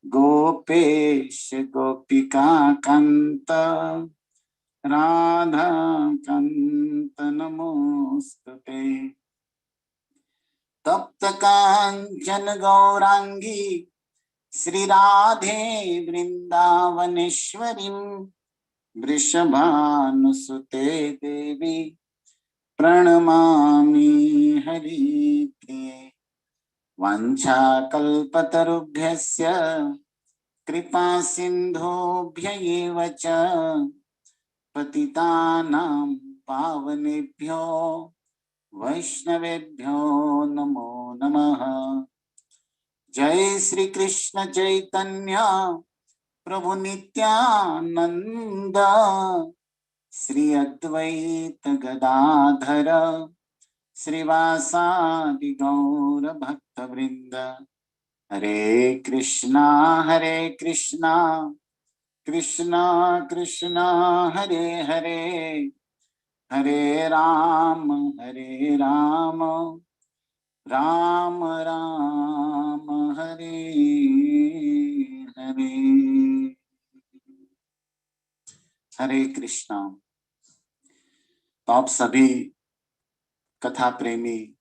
गोपेश गोपिका कांत राधा कांत नमोस्तुते। तप्त कांचन गौरांगी श्री राधे वृंदावनेश्वरी वृषभानुसुते देवी प्रणमामि हरिप्रिये। वाञ्छाकल्पतरुभ्यश्च कृपा सिन्धुभ्य एव च पतितानां पावनेभ्यो वैष्णवेभ्यो नमो नमः। जय श्री कृष्ण चैतन्य प्रभु नित्यानंद श्री अद्वैत गदाधर श्रीवासादि गौर भक्त वृंद। हरे कृष्णा कृष्णा कृष्णा हरे हरे, हरे राम राम राम हरे हरे। हरे कृष्णा। तो आप सभी कथा प्रेमी,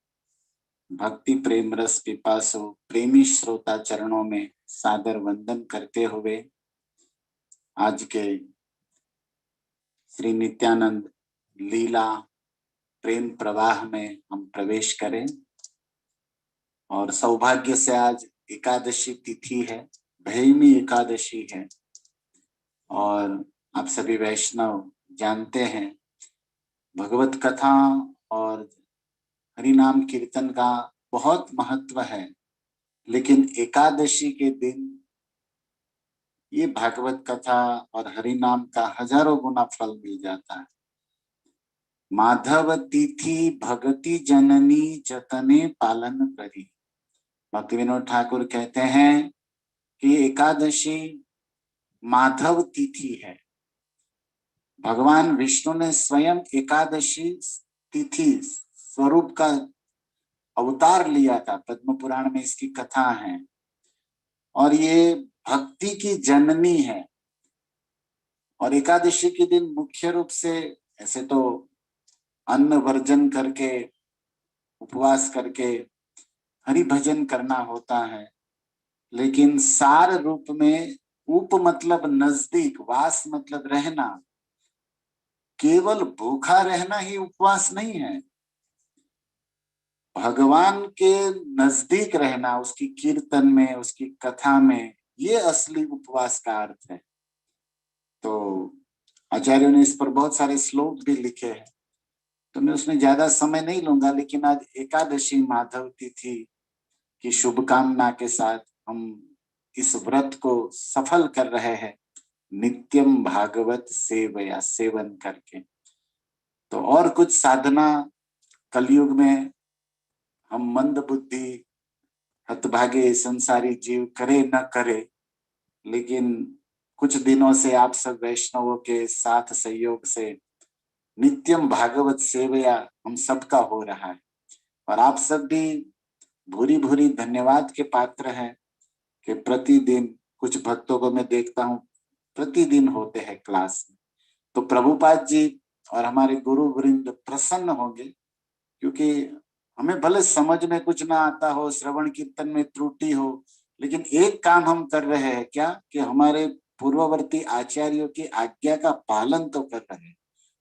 भक्ति प्रेम रस पिपासु प्रेमी श्रोता चरणों में सादर वंदन करते हुए आज के श्री नित्यानंद लीला प्रेम प्रवाह में हम प्रवेश करें। और सौभाग्य से आज एकादशी तिथि है, भैमी एकादशी है। और आप सभी वैष्णव जानते हैं भगवत कथा और हरि नाम कीर्तन का बहुत महत्व है, लेकिन एकादशी के दिन ये भागवत कथा और हरि नाम का हजारों गुना फल मिल जाता है। माधव तिथि भगति जननी जतने पालन करी। भक्ति विनोद ठाकुर कहते हैं कि एकादशी माधव तिथि है। भगवान विष्णु ने स्वयं एकादशी तिथि स्वरूप का अवतार लिया था। पद्म पुराण में इसकी कथा है और ये भक्ति की जननी है। और एकादशी के दिन मुख्य रूप से ऐसे तो अन्न वर्जन करके उपवास करके हरि भजन करना होता है, लेकिन सार रूप में उप मतलब नजदीक, वास मतलब रहना। केवल भूखा रहना ही उपवास नहीं है, भगवान के नजदीक रहना, उसकी कीर्तन में, उसकी कथा में, ये असली उपवास का अर्थ है। तो आचार्यों ने इस पर बहुत सारे श्लोक भी लिखे हैं, तो मैं उसमें ज्यादा समय नहीं लूंगा। लेकिन आज एकादशी माधव तिथि की शुभकामना के साथ हम इस व्रत को सफल कर रहे हैं, नित्यम भागवत सेवया, सेवन करके। तो और कुछ साधना कलयुग में हम मंद बुद्धि हतभागे संसारी जीव करे न करे, लेकिन कुछ दिनों से आप सब वैष्णवों के साथ सहयोग से नित्यम भागवत सेवया हम सबका हो रहा है। और आप सब भी भूरी भूरी धन्यवाद के पात्र हैं कि प्रतिदिन, कुछ भक्तों को मैं देखता हूँ प्रतिदिन होते हैं क्लास में। तो प्रभुपाद जी और हमारे गुरु वृंद प्रसन्न होंगे, क्योंकि हमें भले समझ में कुछ ना आता हो, श्रवण कीर्तन में त्रुटि हो, लेकिन एक काम हम कर रहे हैं क्या, कि हमारे पूर्ववर्ती आचार्यों की आज्ञा का पालन तो कर रहे हैं,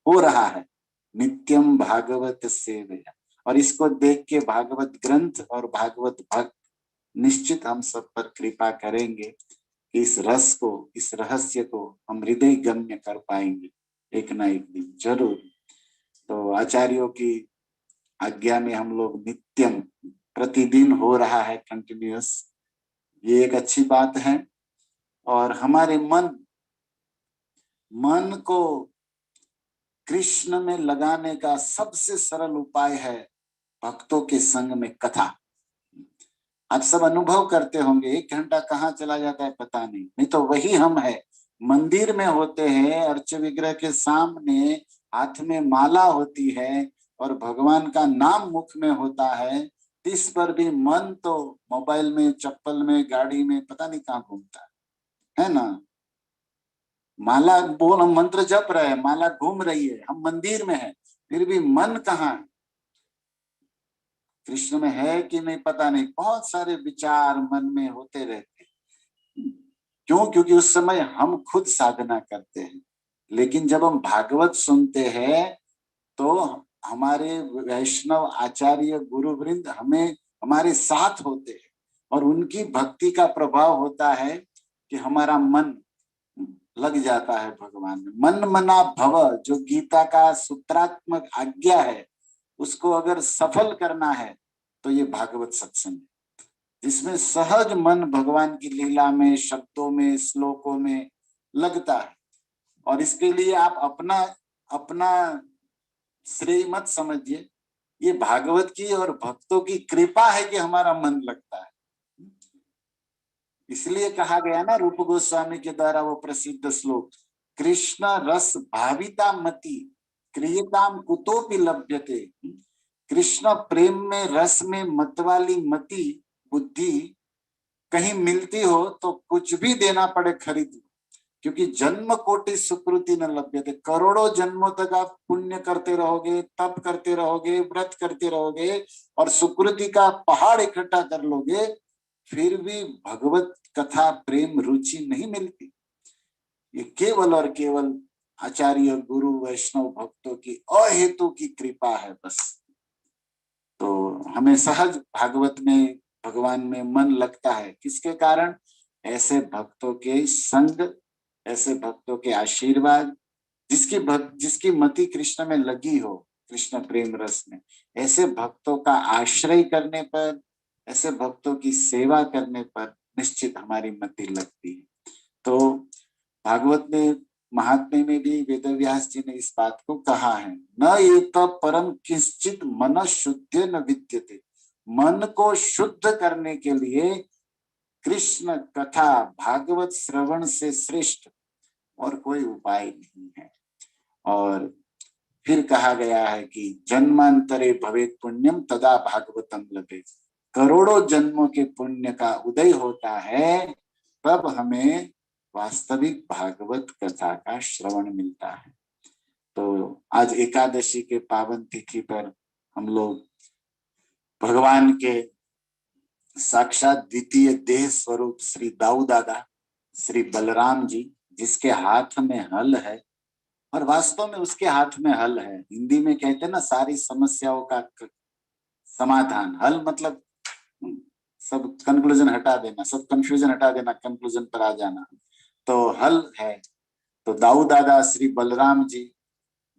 हो रहा है नित्यम भागवत सेवया। और इसको देख के भागवत ग्रंथ और भागवत भक्त निश्चित हम सब पर कृपा करेंगे कि इस रस को, इस रहस्य को हम हृदय गम्य कर पाएंगे एक ना एक दिन जरूर। तो आचार्यों की आज्ञा में हम लोग नित्यम, प्रतिदिन हो रहा है कंटिन्यूअस, ये एक अच्छी बात है। और हमारे मन को कृष्ण में लगाने का सबसे सरल उपाय है भक्तों के संग में कथा। आप सब अनुभव करते होंगे 1 घंटा कहाँ चला जाता है पता नहीं तो वही हम है। मंदिर में होते हैं, अर्च विग्रह के सामने हाथ में माला होती है और भगवान का नाम मुख में होता है, इस पर भी मन तो मोबाइल में, चप्पल में, गाड़ी में, पता नहीं कहाँ घूमता है ना। माला बोल, हम मंत्र जप रहे हैं, माला घूम रही है, हम मंदिर में हैं, फिर भी मन कहाँ है? कृष्ण में है कि नहीं पता नहीं। बहुत सारे विचार मन में होते रहते हैं। क्यों? क्योंकि उस समय हम खुद साधना करते हैं। लेकिन जब हम भागवत सुनते हैं तो हमारे वैष्णव आचार्य गुरु वृंद हमें हमारे साथ होते हैं और उनकी भक्ति का प्रभाव होता है कि हमारा मन लग जाता है भगवान में। मन मना भव, जो गीता का सूत्रात्मक आज्ञा है, उसको अगर सफल करना है तो ये भागवत सत्संग है, जिसमें सहज मन भगवान की लीला में, शब्दों में, श्लोकों में लगता है। और इसके लिए आप अपना अपना श्रेय मत समझिए, ये भागवत की और भक्तों की कृपा है कि हमारा मन लगता है। इसलिए कहा गया ना रूप गोस्वामी के द्वारा वो प्रसिद्ध श्लोक, कृष्ण रस भाविता मति क्रियताम कुतोपि लभ्यते। कृष्ण प्रेम में, रस में मत वाली मति, बुद्धि कहीं मिलती हो तो कुछ भी देना पड़े खरीद लो, क्योंकि जन्म कोटि सुकृति न लभ्यते। करोड़ों जन्मों तक आप पुण्य करते रहोगे, तप करते रहोगे, व्रत करते रहोगे और सुकृति का पहाड़ इकट्ठा कर लोगे, फिर भी भगवत कथा प्रेम रुचि नहीं मिलती। ये केवल और केवल आचार्य गुरु वैष्णव भक्तों की अहेतु की कृपा है बस। तो हमें सहज भागवत में, भगवान में मन लगता है। किसके कारण? ऐसे भक्तों के संग, ऐसे भक्तों के आशीर्वाद, जिसकी मति कृष्ण में लगी हो, कृष्ण प्रेम रस में, ऐसे भक्तों का आश्रय करने पर, ऐसे भक्तों की सेवा करने पर निश्चित हमारी मति लगती है। तो भागवत में, महात्म्य में भी वेदव्यास जी ने इस बात को कहा है, न एक परम किंचित मन शुद्ध न विद्यते। मन को शुद्ध करने के लिए कृष्ण कथा, भागवत श्रवण से श्रेष्ठ और कोई उपाय नहीं है। और फिर कहा गया है कि जन्मांतरे भवेत पुण्यम तदा भागवतम लभेत। करोड़ों जन्मों के पुण्य का उदय होता है, तब हमें वास्तविक भागवत कथा का श्रवण मिलता है। तो आज एकादशी के पावन तिथि पर हम लोग भगवान के साक्षात द्वितीय देह स्वरूप श्री दाऊ दादा, श्री बलराम जी, जिसके हाथ में हल है, और वास्तव में उसके हाथ में हल है। हिंदी में कहते हैं ना, सारी समस्याओं का समाधान। हल मतलब सब कंक्लूजन हटा देना, सब कंफ्यूजन हटा देना, कंक्लूजन पर आ जाना। तो हल है। तो दाऊ दादा श्री बलराम जी,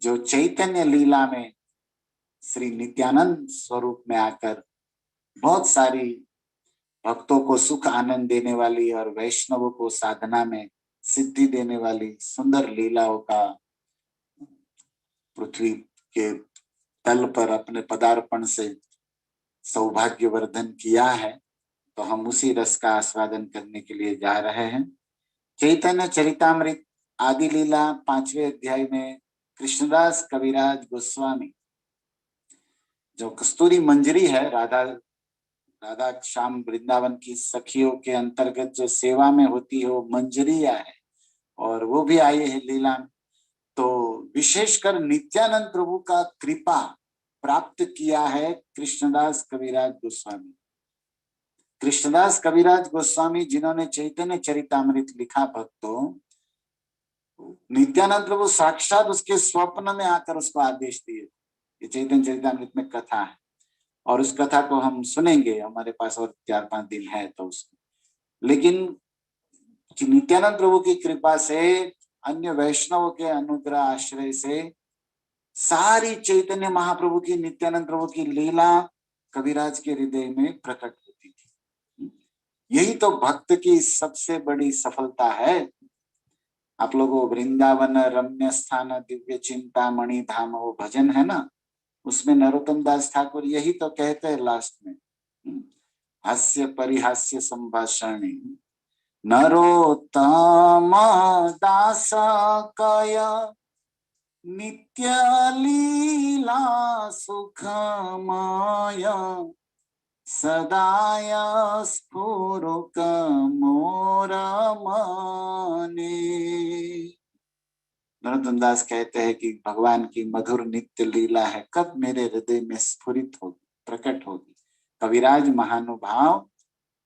जो चैतन्य लीला में श्री नित्यानंद स्वरूप में आकर बहुत सारी भक्तों को सुख आनंद देने वाली और वैष्णवों को साधना में सिद्धि देने वाली सुंदर लीलाओं का पृथ्वी के तल पर अपने पदार्पण से सौभाग्यवर्धन किया है। तो हम उसी रस का आस्वादन करने के लिए जा रहे हैं। चैतन्य चरितामृत आदि लीला 5वें अध्याय में कृष्णदास कविराज गोस्वामी, जो कस्तूरी मंजरी है, राधा राधा श्याम वृंदावन की सखियों के अंतर्गत जो सेवा में होती है, वो मंजरिया है, और वो भी आई है लीला में। तो विशेषकर नित्यानंद प्रभु का कृपा प्राप्त किया है कृष्णदास कविराज गोस्वामी। कृष्णदास कविराज गोस्वामी जिन्होंने चैतन्य चरितामृत लिखा, भक्तों, नित्यानंद प्रभु साक्षात उसके स्वप्न में आकर उसको आदेश दिए। ये चैतन्य चरितामृत में कथा है, और उस कथा को हम सुनेंगे, हमारे पास और 4-5 दिन है तो उसको। लेकिन नित्यानंद प्रभु की कृपा से, अन्य वैष्णवों के अनुग्रह आश्रय से, सारी चैतन्य महाप्रभु की, नित्यानंद प्रभु की लीला कविराज के हृदय में प्रकट होती थी। यही तो भक्त की सबसे बड़ी सफलता है। आप लोगों वृंदावन रम्य स्थान दिव्य चिंता मणि धाम, वो भजन है ना, उसमें नरोत्तम दास ठाकुर यही तो कहते हैं लास्ट में, हास्य परिहास्य संभाषण नरोत्तम दास कय नित्य लीला सुखमय सदाय स्फुरुक मोर मने। नरोत्तम दास कहते हैं कि भगवान की मधुर नित्य लीला है कब मेरे हृदय में स्फुरित होगी, प्रकट होगी। कविराज महानुभाव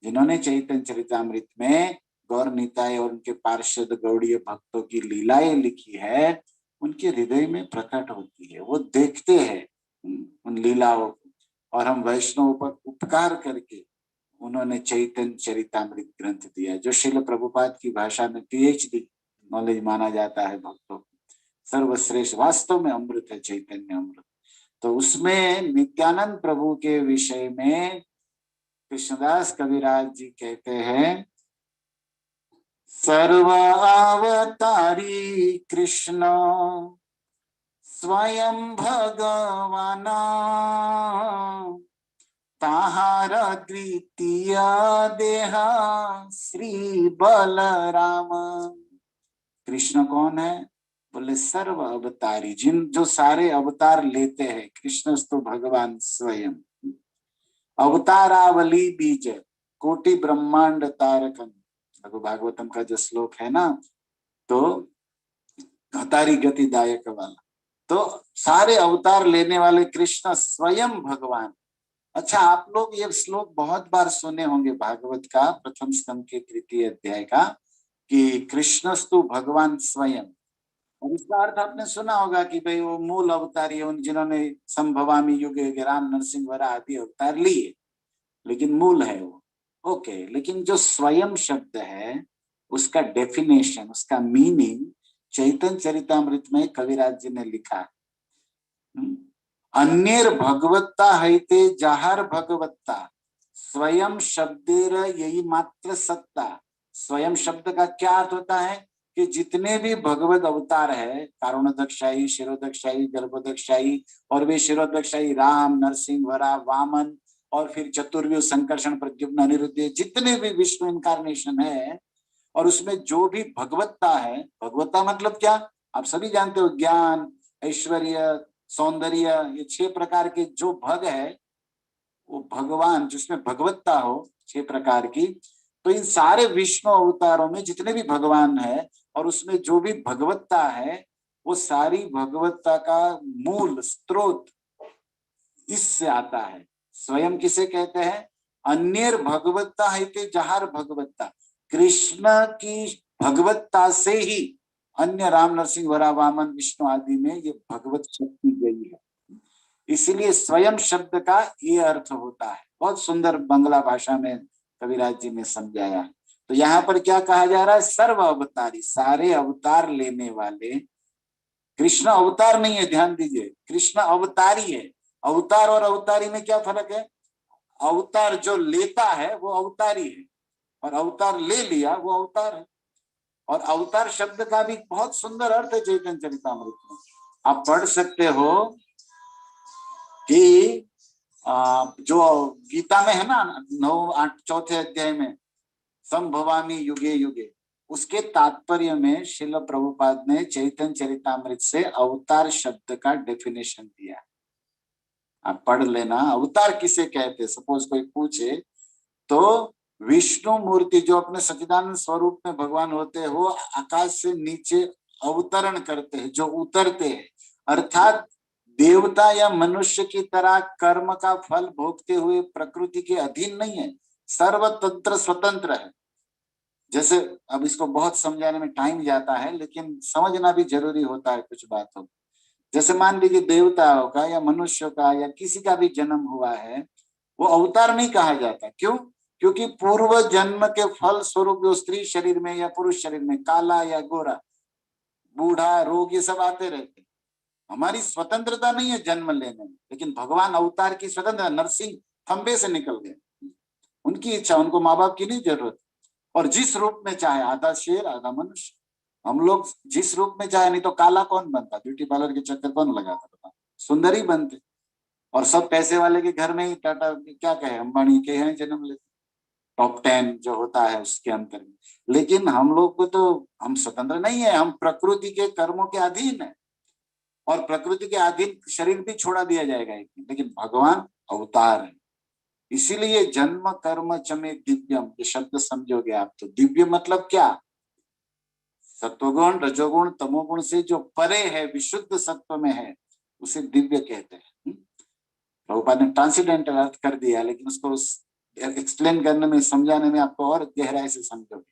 जिन्होंने चैतन्य चरितामृत में गौर निताय और उनके पार्षद गौड़ीय भक्तों की लीलाएं लिखी है, उनके हृदय में प्रकट होती है, वो देखते हैं उन लीलाओं को। और हम वैष्णव पर उपकार करके उन्होंने चैतन्य चरितामृत ग्रंथ दिया, जो श्रील प्रभुपाद की भाषा में PhD नॉलेज माना जाता है भक्तों। सर्वश्रेष्ठ, वास्तव में अमृत है, चैतन्य अमृत। तो उसमें नित्यानंद प्रभु के विषय में कृष्णदास कविराज जी कहते हैं, सर्व अवतारी कृष्ण स्वयं भगवान, ताहार द्वितीय देहा श्री बलराम। कृष्ण कौन है? बोले सर्व अवतारी, जिन जो सारे अवतार लेते हैं। कृष्ण तो भगवान स्वयं। अवतारावली बीज कोटि ब्रह्मांड तारकम, लघु भागवतम का जो श्लोक है ना, तो हतारी गति दायक वाला, तो सारे अवतार लेने वाले कृष्ण स्वयं भगवान। अच्छा, आप लोग ये श्लोक बहुत बार सुने होंगे भागवत का प्रथम स्कंद के 3य अध्याय का, कि कृष्णस्तु भगवान स्वयं। और इसका अर्थ आपने सुना होगा कि भाई वो मूल अवतारी है, उन जिन्होंने संभवामी युगे युगे राम नरसिंह वरा आदि अवतार लिए, लेकिन मूल है वो। ओके, लेकिन जो स्वयं शब्द है उसका डेफिनेशन, उसका मीनिंग चैतन्य चरितामृत में कविराज जी ने लिखा है। अन्येर भगवत्ता हैते जहार भगवत्ता, स्वयं शब्देर यही मात्र सत्ता। स्वयं शब्द का क्या अर्थ होता है कि जितने भी भगवत अवतार है, कारुणोदकशाही, शिरोदकशाही, गर्भोदकशाही, और वे शिरोदकशाही राम नरसिंह वरा वामन, और फिर चतुर्व्यूह संकर्षण प्रद्युम्न अनिरुद्ध, जितने भी विष्णु इनकारनेशन है, और उसमें जो भी भगवत्ता है, भगवत्ता मतलब क्या आप सभी जानते हो, ज्ञान, ऐश्वर्य, सौंदर्य, ये 6 प्रकार के जो भग है, वो भगवान जिसमें भगवत्ता हो 6 प्रकार की। तो इन सारे विष्णु अवतारों में जितने भी भगवान है और उसमें जो भी भगवत्ता है, वो सारी भगवत्ता का मूल स्रोत इससे आता है। स्वयं किसे कहते हैं? अन्येर भगवत्ता है ते जहार भगवत्ता, कृष्ण की भगवत्ता से ही अन्य राम नरसिंह वरा वामन विष्णु आदि में ये भगवत शक्ति गई है। इसीलिए स्वयं शब्द का ये अर्थ होता है। बहुत सुंदर बंगला भाषा में कविराज जी ने समझाया। तो यहाँ पर क्या कहा जा रहा है? सर्व अवतारी, सारे अवतार लेने वाले। कृष्ण अवतार नहीं है, ध्यान दीजिए, कृष्ण अवतारी है। अवतार और अवतारी में क्या फर्क है? अवतार जो लेता है वो अवतारी है, और अवतार ले लिया वो अवतार है। और अवतार शब्द का भी बहुत सुंदर अर्थ है चैतन्य चरितामृत में, आप पढ़ सकते हो कि जो गीता में है ना 9-8 चौथे अध्याय में, संभवामी युगे युगे, उसके तात्पर्य में श्रील प्रभुपाद ने चैतन्य चरितामृत से अवतार शब्द का डेफिनेशन दिया। आप पढ़ लेना, अवतार किसे कहते, सपोज कोई पूछे तो विष्णु मूर्ति जो अपने सच्चिदानंद स्वरूप में भगवान होते हैं, वो आकाश से नीचे अवतरण करते हैं, जो उतरते हैं, अर्थात देवता या मनुष्य की तरह कर्म का फल भोगते हुए प्रकृति के अधीन नहीं है, सर्वतंत्र स्वतंत्र है। जैसे अब इसको बहुत समझाने में टाइम जाता है, लेकिन समझना भी जरूरी होता है कुछ बातों। जैसे मान लीजिए देवताओं का या मनुष्यों का या किसी का भी जन्म हुआ है, वो अवतार नहीं कहा जाता। क्यों? क्योंकि पूर्व जन्म के फल स्वरूप जो स्त्री शरीर में या पुरुष शरीर में, काला या गोरा, बूढ़ा, रोग, ये सब आते रहते। हमारी स्वतंत्रता नहीं है जन्म लेने में, लेकिन भगवान अवतार की स्वतंत्रता। नरसिंह खंबे से निकल गए, उनकी इच्छा, उनको माँ बाप की नहीं जरूरत। और जिस रूप में चाहे, आधा शेर आधा मनुष्य, हम लोग जिस रूप में चाहे, नहीं तो काला कौन बनता, ब्यूटी पार्लर के चक्कर कौन लगाता, बता, सुंदर ही बनते। और सब पैसे वाले के घर में ही, टाटा क्या कहे, अंबानी के हैं जन्म लेते, टॉप 10 जो होता है उसके अंतर में। लेकिन हम लोग को तो, हम स्वतंत्र नहीं है, हम प्रकृति के कर्मों के अधीन है, और प्रकृति के अधीन शरीर भी छोड़ा दिया जाएगा एक दिन। लेकिन भगवान अवतार है, इसीलिए जन्म कर्म च मे दिव्यम, ये शब्द समझोगे आप तो। दिव्य मतलब क्या? सत्वगुण रजोगुण तमोगुण से जो परे है, विशुद्ध सत्व में है, उसे दिव्य कहते हैं। प्रभुपाद ने ट्रांसीडेंटल अर्थ कर दिया, लेकिन उसको एक्सप्लेन करने में, समझाने में आपको और गहराई से समझोगे।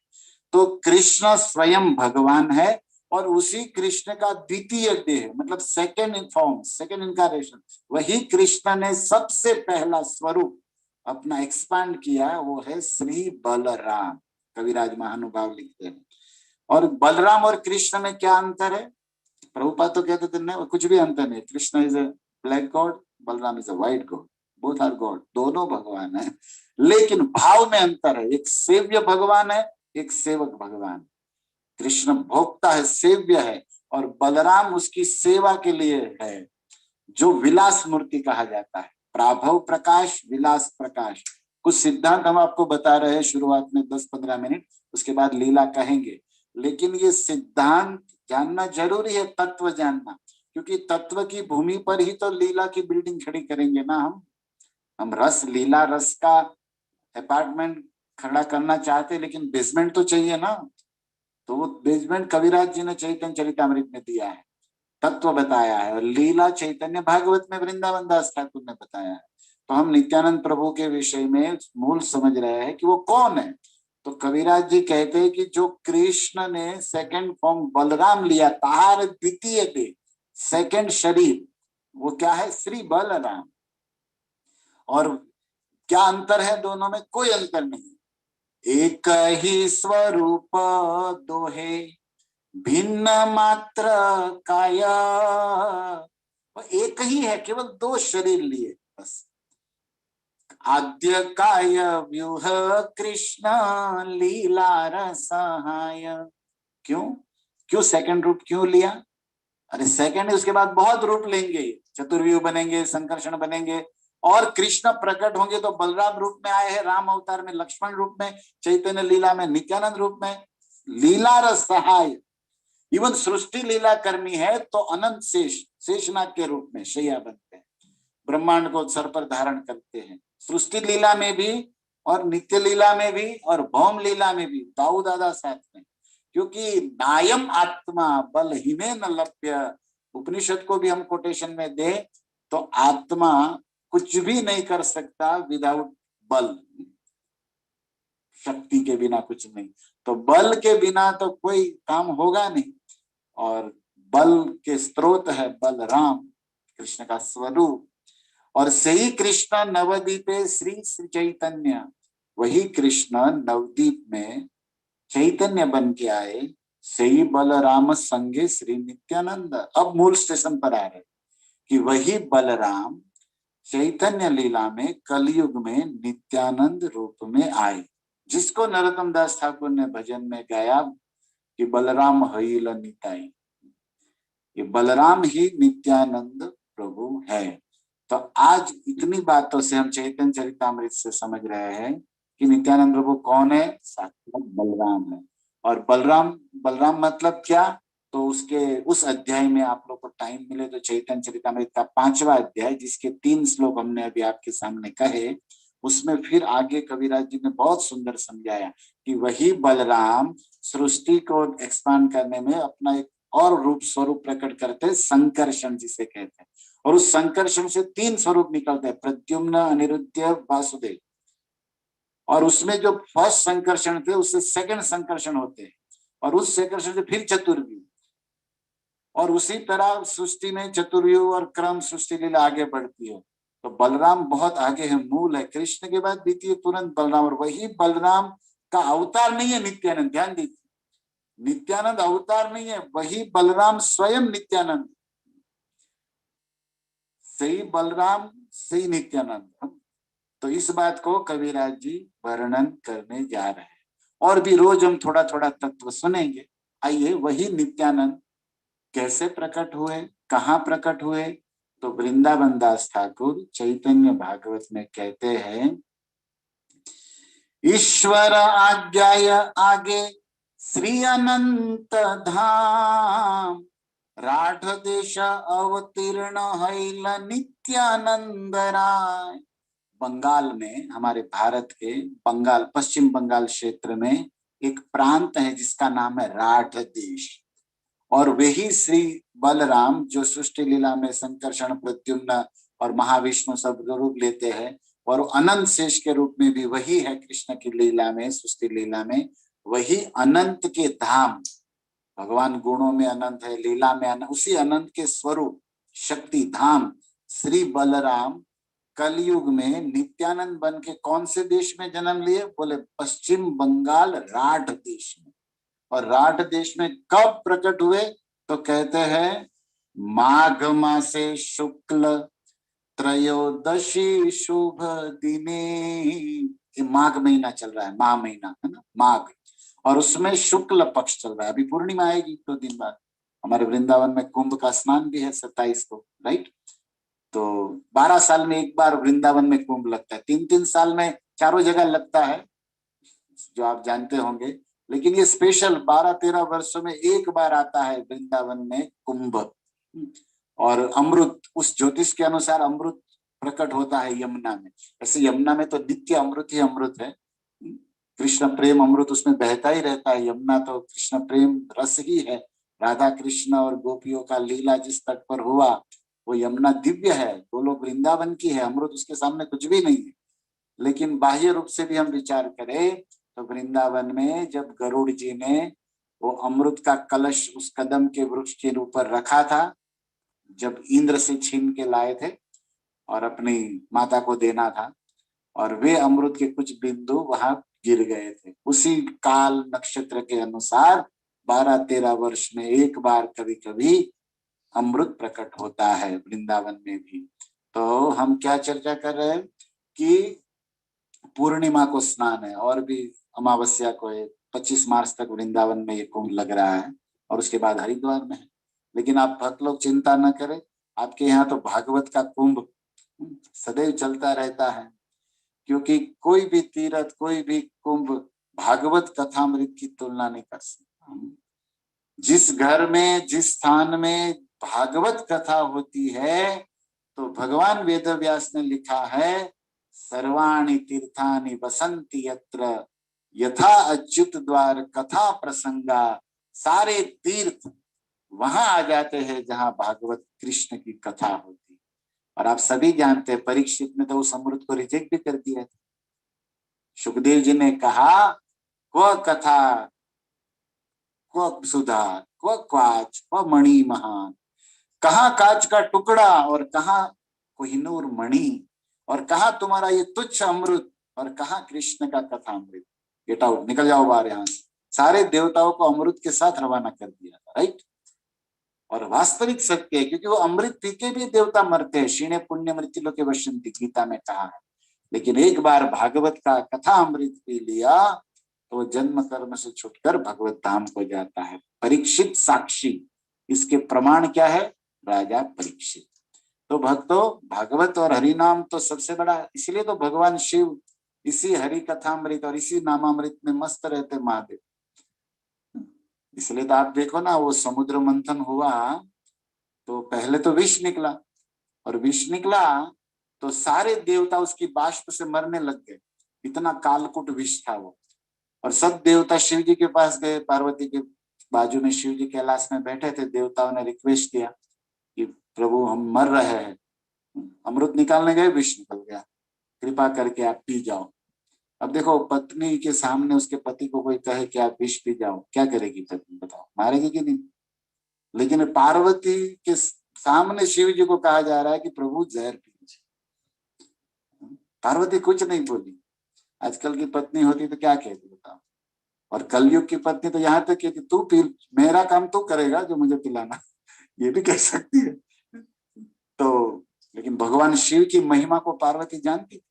तो कृष्ण स्वयं भगवान है, और उसी कृष्ण का द्वितीय देह मतलब सेकंड फॉर्म, सेकंड इनकारनेशन, वही कृष्ण ने सबसे पहला स्वरूप अपना एक्सपांड किया, वो है श्री बलराम। कविराज महानुभाव लिखते हैं। और बलराम और कृष्ण में क्या अंतर है? प्रभुपाद तो कहते थे नहीं, कुछ भी अंतर नहीं। Krishna is a black god, Balram is a white god, both are god, दोनों भगवान है, लेकिन भाव में अंतर है। एक सेव्य भगवान है, एक सेवक भगवान। कृष्ण भोक्ता है, सेव्य है, और बलराम उसकी सेवा के लिए है, जो विलास मूर्ति कहा जाता है। प्राभव प्रकाश, विलास प्रकाश। कुछ सिद्धांत हम आपको बता रहे हैं शुरुआत में 10-15 मिनट, उसके बाद लीला कहेंगे। लेकिन ये सिद्धांत जानना जरूरी है, तत्व जानना, क्योंकि तत्व की भूमि पर ही तो लीला की बिल्डिंग खड़ी करेंगे ना हम रस, लीला रस का अपार्टमेंट खड़ा करना चाहते, लेकिन बेसमेंट तो चाहिए ना। तो वो बेसमेंट कविराज जी ने चैतन्य चरितामृत में दिया है, तत्व बताया है, और लीला चैतन्य भागवत में वृंदावन दास ठाकुर ने बताया है। तो हम नित्यानंद प्रभु के विषय में मूल समझ रहे हैं कि वो कौन है। तो कविराज जी कहते हैं कि जो कृष्ण ने सेकंड फॉर्म बलराम लिया, तार द्वितीय दे, सेकंड शरीर, वो क्या है? श्री बलराम। और क्या अंतर है दोनों में? कोई अंतर नहीं। एक ही स्वरूप दोहे, भिन्न मात्र काय, वो एक ही है, केवल दो शरीर लिए बस। आद्य काय व्यूह कृष्ण लीला रसहाय। क्यों? क्यों सेकंड रूप क्यों लिया? अरे सेकंड, उसके बाद बहुत रूप लेंगे, चतुर्व्यूह बनेंगे, संकर्षण बनेंगे, और कृष्ण प्रकट होंगे तो बलराम रूप में आए हैं, राम अवतार में, लक्ष्मण रूप में, चैतन्य लीला में, नित्यानंद रूप में। लीला रस सहाय। इवन सृष्टि लीला करनी है तो अनंत शेष, शेषनाग के रूप में शैया बनते हैं, ब्रह्मांड को सर पर धारण करते हैं। सृष्टि लीला में भी, और नित्य लीला में भी, और भौम लीला में भी दाऊ दादा साथ में। क्योंकि नायम आत्मा बलहीने न लभ्य, उपनिषद को भी हम कोटेशन में दे तो आत्मा कुछ भी नहीं कर सकता विदाउट बल, शक्ति के बिना कुछ नहीं। तो बल के बिना तो कोई काम होगा नहीं, और बल के स्रोत है बलराम, कृष्ण का स्वरूप। और सही कृष्ण नवदीपे श्री श्री चैतन्य, वही कृष्ण नवदीप में चैतन्य बन के आए, सही बलराम संगे श्री नित्यानंद। अब मूल स्टेशन पर आ रहे कि वही बलराम चैतन्य लीला में कलयुग में नित्यानंद रूप में आए, जिसको नरोत्तम दास ठाकुर ने भजन में गाया कि बलराम हईल निताई। ये बलराम ही नित्यानंद प्रभु है। तो आज इतनी बातों से हम चैतन्य चरितामृत से समझ रहे हैं कि नित्यानंद प्रभु कौन है? साक्षात बलराम है। और बलराम, बलराम मतलब क्या? तो उसके उस अध्याय में आप लोग को टाइम मिले तो चैतन्य चरितामृत का 5वां अध्याय, जिसके 3 श्लोक हमने अभी आपके सामने कहे, उसमें फिर आगे कविराज जी ने बहुत सुंदर समझाया कि वही बलराम सृष्टि को एक्सपांड करने में अपना एक और रूप स्वरूप प्रकट करते हैं, संकर्षण जिसे कहते हैं। और उस संकर्षण से 3 स्वरूप निकलते हैं, प्रद्युम्न, अनिरुद्ध, वासुदेव। और उसमें जो फर्स्ट संकर्षण थे उससे सेकंड संकर्षण होते हैं, और उस संकर्षण से फिर चतुर्व्यूह। और उसी तरह सृष्टि में चतुर्व्यूह और क्रम सृष्टि लीला आगे बढ़ती है। तो बलराम बहुत आगे है, मूल है। कृष्ण के बाद द्वितीय तुरंत बलराम, और वही बलराम का अवतार नहीं है नित्यानंद, ध्यान दीजिए। नित्यानंद अवतार नहीं है, वही बलराम स्वयं नित्यानंद। सही बलराम, सही नित्यानंद। तो इस बात को कविराज जी वर्णन करने जा रहे हैं, और भी रोज हम थोड़ा थोड़ा तत्व सुनेंगे। आइए, वही नित्यानंद कैसे प्रकट हुए, कहाँ प्रकट हुए? तो वृंदावन दास ठाकुर चैतन्य भागवत में कहते हैं, ईश्वर आज्ञाय आगे श्री अनंत धाम, राठ देश अवतीर्ण हैल नित्यानंद राय। बंगाल में, हमारे भारत के बंगाल, पश्चिम बंगाल क्षेत्र में एक प्रांत है जिसका नाम है राठ देश। और वही श्री बलराम जो सृष्टि लीला में संकर्षण, प्रद्युम्न और महाविष्णु सब रूप लेते हैं, और अनंत शेष के रूप में भी वही है कृष्ण की लीला में, सृष्टि लीला में। वही अनंत के धाम, भगवान गुणों में अनंत है, लीला में अनंत, उसी अनंत के स्वरूप शक्ति धाम श्री बलराम कलयुग में नित्यानंद बन के कौन से देश में जन्म लिए? बोले पश्चिम बंगाल राठ देश में। और राठ देश में कब प्रकट हुए? तो कहते हैं माघ मासे शुक्ल त्रयोदशी शुभ दिने। ये माघ महीना चल रहा है, माह महीना है ना, माघ, और उसमें शुक्ल पक्ष चल रहा है। अभी पूर्णिमा आएगी 2 दिन बाद। हमारे वृंदावन में कुंभ का स्नान भी है 27 को, राइट। तो 12 साल में एक बार वृंदावन में कुंभ लगता है, 3-3 साल में चारों जगह लगता है, जो आप जानते होंगे। लेकिन ये स्पेशल 12-13 वर्षों में एक बार आता है वृंदावन में कुंभ। और अमृत, उस ज्योतिष के अनुसार अमृत प्रकट होता है यमुना में। ऐसे यमुना में तो नित्य अमृत ही अमृत है, कृष्ण प्रेम अमृत उसमें बहता ही रहता है। यमुना तो कृष्ण प्रेम रस ही है। राधा कृष्ण और गोपियों का लीला जिस तट पर हुआ वो यमुना दिव्य है, वो लोग वृंदावन की है, अमृत उसके सामने कुछ भी नहीं है। लेकिन बाह्य रूप से भी हम विचार करें तो वृंदावन में जब गरुड़ जी ने वो अमृत का कलश उस कदम के वृक्ष के ऊपर रखा था, जब इंद्र से छीन के लाए थे और अपनी माता को देना था, और वे अमृत के कुछ बिंदु वहां गिर गए थे। उसी काल नक्षत्र के अनुसार 12-13 वर्ष में एक बार कभी कभी अमृत प्रकट होता है वृंदावन में भी। तो हम क्या चर्चा कर रहे हैं कि पूर्णिमा को स्नान है, और भी अमावस्या को है, 25 मार्च तक वृंदावन में ये कुंभ लग रहा है, और उसके बाद हरिद्वार में है। लेकिन आप भक्त लोग चिंता न करें, आपके यहाँ तो भागवत का कुंभ सदैव चलता रहता है, क्योंकि कोई भी तीर्थ, कोई भी कुंभ भागवत कथामृत की तुलना नहीं कर सकता। जिस घर में, जिस स्थान में भागवत कथा होती है, तो भगवान वेदव्यास ने लिखा है सर्वाणि तीर्थानि वसंति यत्र यथा अच्युत द्वार कथा प्रसंगा। सारे तीर्थ वहां आ जाते हैं जहां भागवत कृष्ण की कथा होती। और आप सभी जानते हैं परीक्षित ने तो उस अमृत को रिजेक्ट भी कर दिया था। सुखदेव जी ने कहा क्व कथा क्व सुधा क्व क्वाच क्व मणि महान, कहा कांच का टुकड़ा और कहा कोहिनूर मणि, और कहा तुम्हारा ये तुच्छ अमृत, और कहा कृष्ण का कथा अमृत। गेट आउट, निकल जाओ बाहर यहाँ से। सारे देवताओं को अमृत के साथ रवाना कर दिया था, राइट। और वास्तविक सत्य है, क्योंकि वो अमृत पी के भी देवता मरते हैं। क्षीणे पुण्य मृत्यु लोके वसंति, गीता में कहा है। लेकिन एक बार भागवत का कथा अमृत पी लिया तो वो जन्म कर्म से छुटकर भगवत धाम को जाता है। परीक्षित साक्षी, इसके प्रमाण क्या है? राजा परीक्षित। तो भक्तों, भागवत और हरिनाम तो सबसे बड़ा, इसलिए तो भगवान शिव इसी हरि कथामृत और इसी नामामृत में मस्त रहते महादेव। इसलिए तो आप देखो ना, वो समुद्र मंथन हुआ तो पहले तो विष निकला, और विष निकला तो सारे देवता उसकी बाष्प से मरने लग गए, इतना कालकुट विष था वो। और सब देवता शिव जी के पास गए, पार्वती के बाजू में शिव जी कैलाश में बैठे थे। देवताओं ने रिक्वेस्ट किया कि प्रभु हम मर रहे हैं, अमृत निकालने गए, विष निकल गया, कृपा करके आप पी जाओ। अब देखो, पत्नी के सामने उसके पति को कोई कहे कि आप विष पी जाओ, क्या करेगी पत्नी? बताओ, मारेगी कि नहीं? लेकिन पार्वती के सामने शिव जी को कहा जा रहा है कि प्रभु जहर पी लीजिए, पार्वती कुछ नहीं बोली। आजकल की पत्नी होती तो क्या कहती बताओ? और कलयुग की पत्नी तो यहाँ तक कहती तू पी, मेरा काम तू करेगा जो मुझे पिलाना, ये भी कह सकती है। तो लेकिन भगवान शिव की महिमा को पार्वती जानती थी,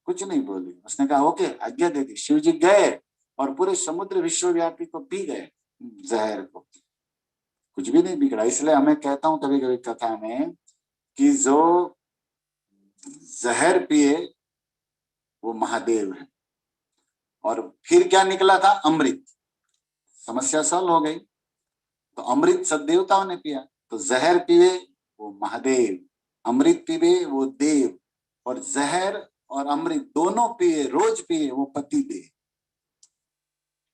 कुछ नहीं बोली। उसने कहा ओके, आज्ञा दे दी। शिव जी गए और पूरे समुद्र विश्वव्यापी को पी गए जहर को, कुछ भी नहीं बिगड़ा। इसलिए हमें कहता हूं कभी कभी कथा में कि जो जहर पिए वो महादेव है। और फिर क्या निकला था? अमृत। समस्या सॉल्व हो गई। तो अमृत सब देवताओं ने पिया, तो जहर पिए वो महादेव, अमृत पीवे वो देव। और जहर और अमृत दोनों पिए, रोज पिए, वो पति देव।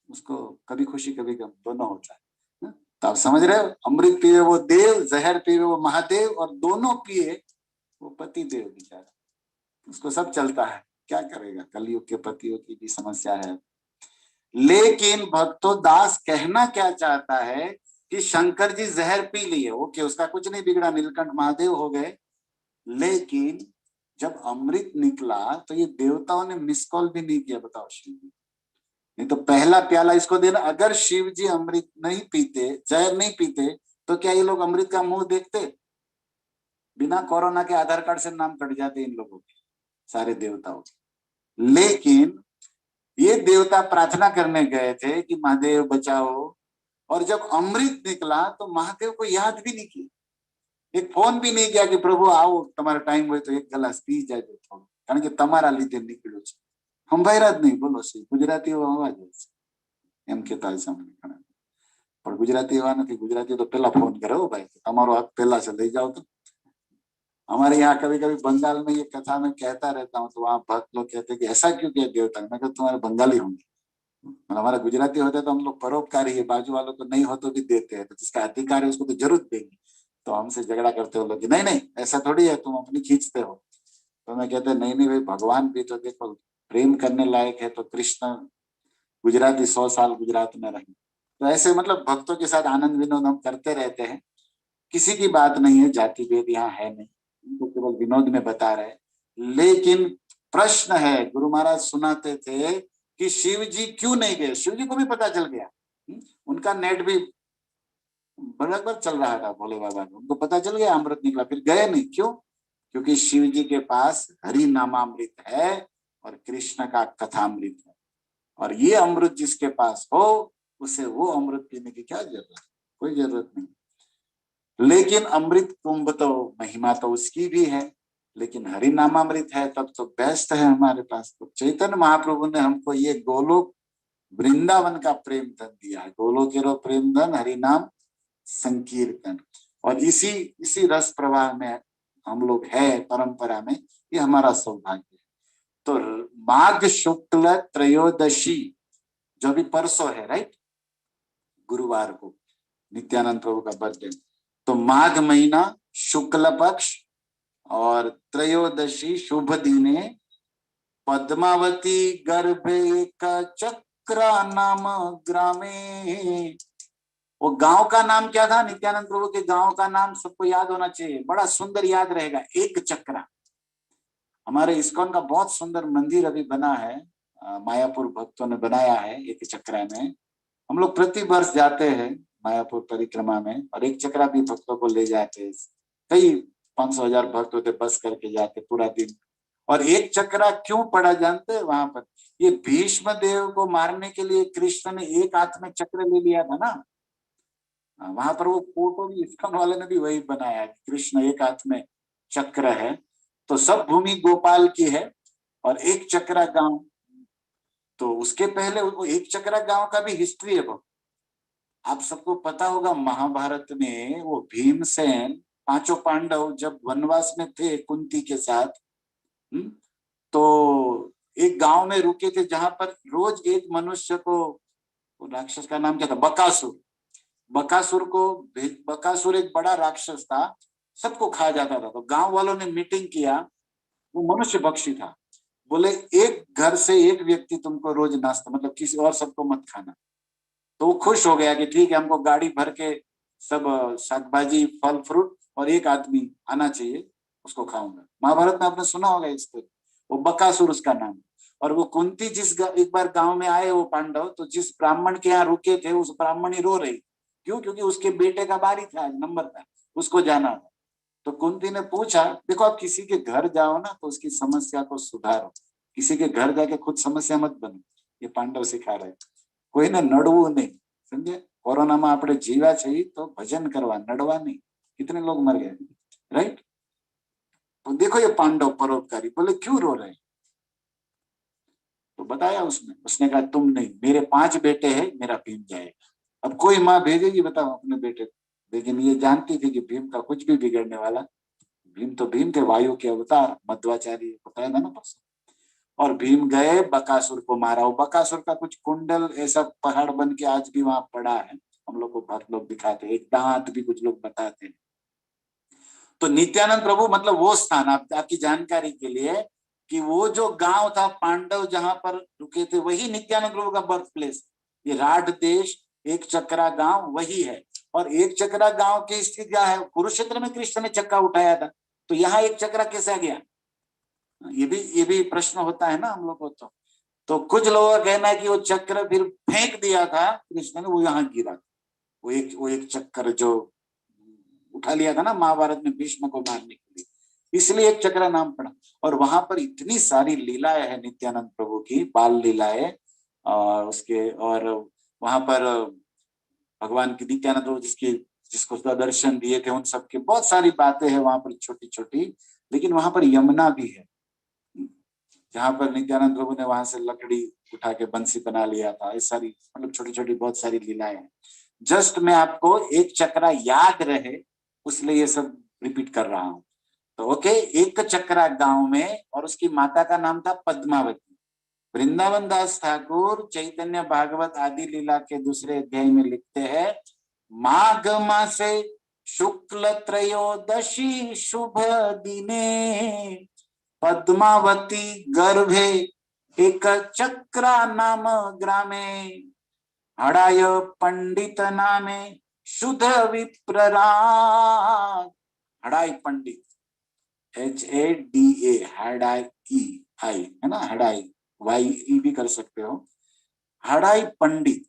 उसको कभी खुशी कभी गम दोनों होता है। तो आप समझ रहे हो, अमृत पिए वो देव, जहर पिए वो महादेव, और दोनों पिए वो पति देव बेचारा। उसको सब चलता है, क्या करेगा, कलयुग के पतियों की भी समस्या है। लेकिन भक्तों, दास कहना क्या चाहता है कि शंकर जी जहर पी लिए, ओके, उसका कुछ नहीं बिगड़ा, नीलकंठ महादेव हो गए। लेकिन जब अमृत निकला तो ये देवताओं ने मिस कॉल भी नहीं किया, बताओ शिव जी। नहीं तो पहला प्याला इसको देना। अगर शिव जी अमृत नहीं पीते, जहर नहीं पीते, तो क्या ये लोग अमृत का मुंह देखते? बिना कोरोना के आधार कार्ड से नाम कट जाते इन लोगों के, सारे देवताओं के। लेकिन ये देवता प्रार्थना करने गए थे कि महादेव बचाओ, और जब अमृत निकला तो महादेव को याद भी नहीं किया, एक फोन भी नहीं किया कि प्रभु आओ, तुम्हारा टाइम हुए तो एक गिलास पी जाए थोड़ा, कारण के તમારા લીધે નીકળ્યું છે। हम બૈરાજ नहीं बोलो सी गुजराती अवाज એમ કેતા હશે અમને ઘણા, પણ गुजराती એવા નથી। गुजराती तो पहला फोन करे, हो भाई તમારો हक पहला से ले जाओ। तो हमारे यहाँ कभी कभी बंगाल में ये कथा में कहता रहता हूँ, तो वहाँ भक्त लोग कहते हैं कि ऐसा क्यों किया देवता ने। मैं कहता तुम्हारे बंगाली होंगे, हमारा गुजराती होते तो हम लोग परोपकारी है, बाजू वालों को नहीं हो तो भी देते हैं, तो जिसका अधिकार है उसको तो जरूर देंगे। तो हमसे झगड़ा करते हो लोग, नहीं नहीं ऐसा थोड़ी है, तुम अपनी खींचते हो। तो मैं कहते नहीं नहीं भाई, भगवान भी तो देखो प्रेम करने लायक है, तो कृष्ण गुजराती 100 साल गुजरात में रहे। तो ऐसे मतलब भक्तों के साथ आनंद विनोद हम करते रहते हैं, किसी की बात नहीं है, जाति भेद यहाँ है नहीं, उनको केवल विनोद में बता रहे। लेकिन प्रश्न है, गुरु महाराज सुनाते थे कि शिव जी क्यों नहीं गए। शिव जी को भी पता चल गया, उनका नेट भी बराबर चल रहा था भोले बाबा को, उनको पता चल गया अमृत निकला, फिर गए नहीं। क्यों? क्योंकि शिव जी के पास हरि नामामृत है और कृष्ण का कथामृत है, और ये अमृत जिसके पास हो उसे वो अमृत पीने की क्या जरूरत, कोई जरूरत नहीं। लेकिन अमृत कुंभ तो महिमा तो उसकी भी है, लेकिन हरि नामामृत है तब तो बेस्ट है हमारे पास। तो चैतन्य महाप्रभु ने हमको ये गोलोक वृंदावन का प्रेम धन दिया है, गोलोकेरो प्रेम धन हरि नाम संकीर्तन। और इसी इसी रस प्रवाह में हम लोग है, परंपरा में, ये हमारा सौभाग्य है। तो माघ शुक्ल त्रयोदशी जो भी परसों है, राइट, गुरुवार को नित्यानंद प्रभु का बर्थडे, तो माघ महीना शुक्ल पक्ष और त्रयोदशी शुभ दिने पद्मावती गर्भे एक चक्र नाम ग्रामे। वो गांव का नाम क्या था? नित्यानंद प्रभु के गांव का नाम सबको याद होना चाहिए, बड़ा सुंदर याद रहेगा, एक चक्रा। हमारे इस्कॉन का बहुत सुंदर मंदिर अभी बना है, मायापुर भक्तों ने बनाया है एक चक्रा में। हम लोग प्रति वर्ष जाते हैं मायापुर परिक्रमा में, और एक चक्रा भी भक्तों को ले जाते हैं। कई 500,000 भक्त होते, बस करके जाते पूरा दिन। और एक चक्रा क्यों पड़ा जानते हैं वहां पर? ये भीष्म देव को मारने के लिए कृष्ण ने एक हाथ में चक्र ले लिया था ना, वहां पर वो फोटो भी इस्कॉन वाले ने भी वही बनाया, कृष्ण एक हाथ में चक्र है। तो सब भूमि गोपाल की है, और एक चक्रा गांव, तो उसके पहले वो एक चक्रा गांव का भी हिस्ट्री है बहुत। आप सबको पता होगा महाभारत में वो भीमसेन, पांचों पांडव जब वनवास में थे कुंती के साथ, तो एक गांव में रुके थे जहां पर रोज एक मनुष्य को, राक्षस का नाम क्या था, बकासुर, बकासुर एक बड़ा राक्षस था, सबको खा जाता था। तो गांव वालों ने मीटिंग किया, वो मनुष्य बख्शी था, बोले एक घर से एक व्यक्ति तुमको रोज नाश्ता, मतलब किसी और सबको मत खाना। तो वो खुश हो गया कि ठीक है, हमको गाड़ी भर के सब शाकभाजी फल फ्रूट, और एक आदमी आना चाहिए, उसको खाऊंगा। महाभारत में आपने सुना होगा इस तरह, वो बकासुर उसका नाम। और वो कुंती एक बार गांव में आए वो पांडव, तो जिस ब्राह्मण के यहाँ रुके थे उस ब्राह्मणी रो रही। क्यों? क्योंकि उसके बेटे का बारी था, नंबर था, उसको जाना था। तो कुंती ने पूछा, देखो आप किसी के घर जाओ ना तो उसकी समस्या को सुधारो, किसी के घर जाके खुद समस्या मत बनो। ये पांडव सिखा रहे, कोई ने नड़વું नहीं, समझे? कोरोना में આપણે જીવા છે तो भजन करवा, नड़वा नहीं। कितने लोग मर गए, राइट? तो देखो ये पांडव परोपकारी, बोले क्यों रो रहे हैं? तो बताया उसने कहा तुम नहीं, मेरे 5 बेटे हैं, मेरा भीम जाएगा। अब कोई माँ भेजेगी बताओ अपने बेटे को? लेकिन ये जानती थी कि भीम का कुछ भी बिगड़ने वाला, भीम तो भीम थे, वायु के अवतार, मध्वाचार्य बताया था ना परसों। और भीम गए, बकासुर को मारा। और बकासुर का कुछ कुंडल ऐसा पहाड़ बन के आज भी वहां पड़ा है, हम लोग को बहुत लोग दिखाते हैं, एक दांत भी कुछ लोग बताते हैं। तो नित्यानंद प्रभु मतलब वो स्थान, आपकी जानकारी के लिए, कि वो जो गांव था पांडव जहां पर रुके थे, वही नित्यानंद प्रभु का बर्थ प्लेस। ये राढ़ देश एक चक्रा गांव वही है। और एक चक्रा गांव की स्थिति क्या है, कुरुक्षेत्र में कृष्ण ने चक्का उठाया था, तो यहाँ एक चक्रा कैसे आ गया, ये भी प्रश्न होता है ना हम लोग को। तो कुछ लोगों का कहना है कि वो चक्र फिर फेंक दिया था कृष्ण ने, वो यहाँ गिरा। वो एक चक्कर जो उठा लिया था ना महाभारत में भीष्म को मारने के लिए, इसलिए एक चक्र नाम पड़ा। और वहां पर इतनी सारी लीलाएं है नित्यानंद प्रभु की, बाल लीलाएं, और उसके, और वहां पर भगवान की नित्यानंद प्रभु जिसको दर्शन दिए थे, उन सबकी बहुत सारी बातें हैं वहां पर छोटी छोटी। लेकिन वहां पर यमुना भी है, जहां पर नित्यानंद प्रभु ने वहां से लकड़ी उठा के बंसी बना लिया था। ये सारी मतलब छोटी छोटी बहुत सारी लीलाएं हैं। जस्ट मैं आपको एक चक्रा याद रहे उसलिए ये सब रिपीट कर रहा हूं। तो ओके, एक चक्रा गांव में, और उसकी माता का नाम था पद्मावती। वृंदावन दास ठाकुर चैतन्य भागवत आदि लीला के दूसरे अध्याय में लिखते हैं, माघ मासे शुक्ल त्रयोदशी शुभ दिने पद्मावती गर्भे एक चक्रा नाम ग्रामे हड़ाय पंडित नामे शुद्ध विप्रराज। हड़ाई पंडित, HADA, हड़ाई आई है ना, हड़ाई YE भी कर सकते हो। हड़ाई पंडित,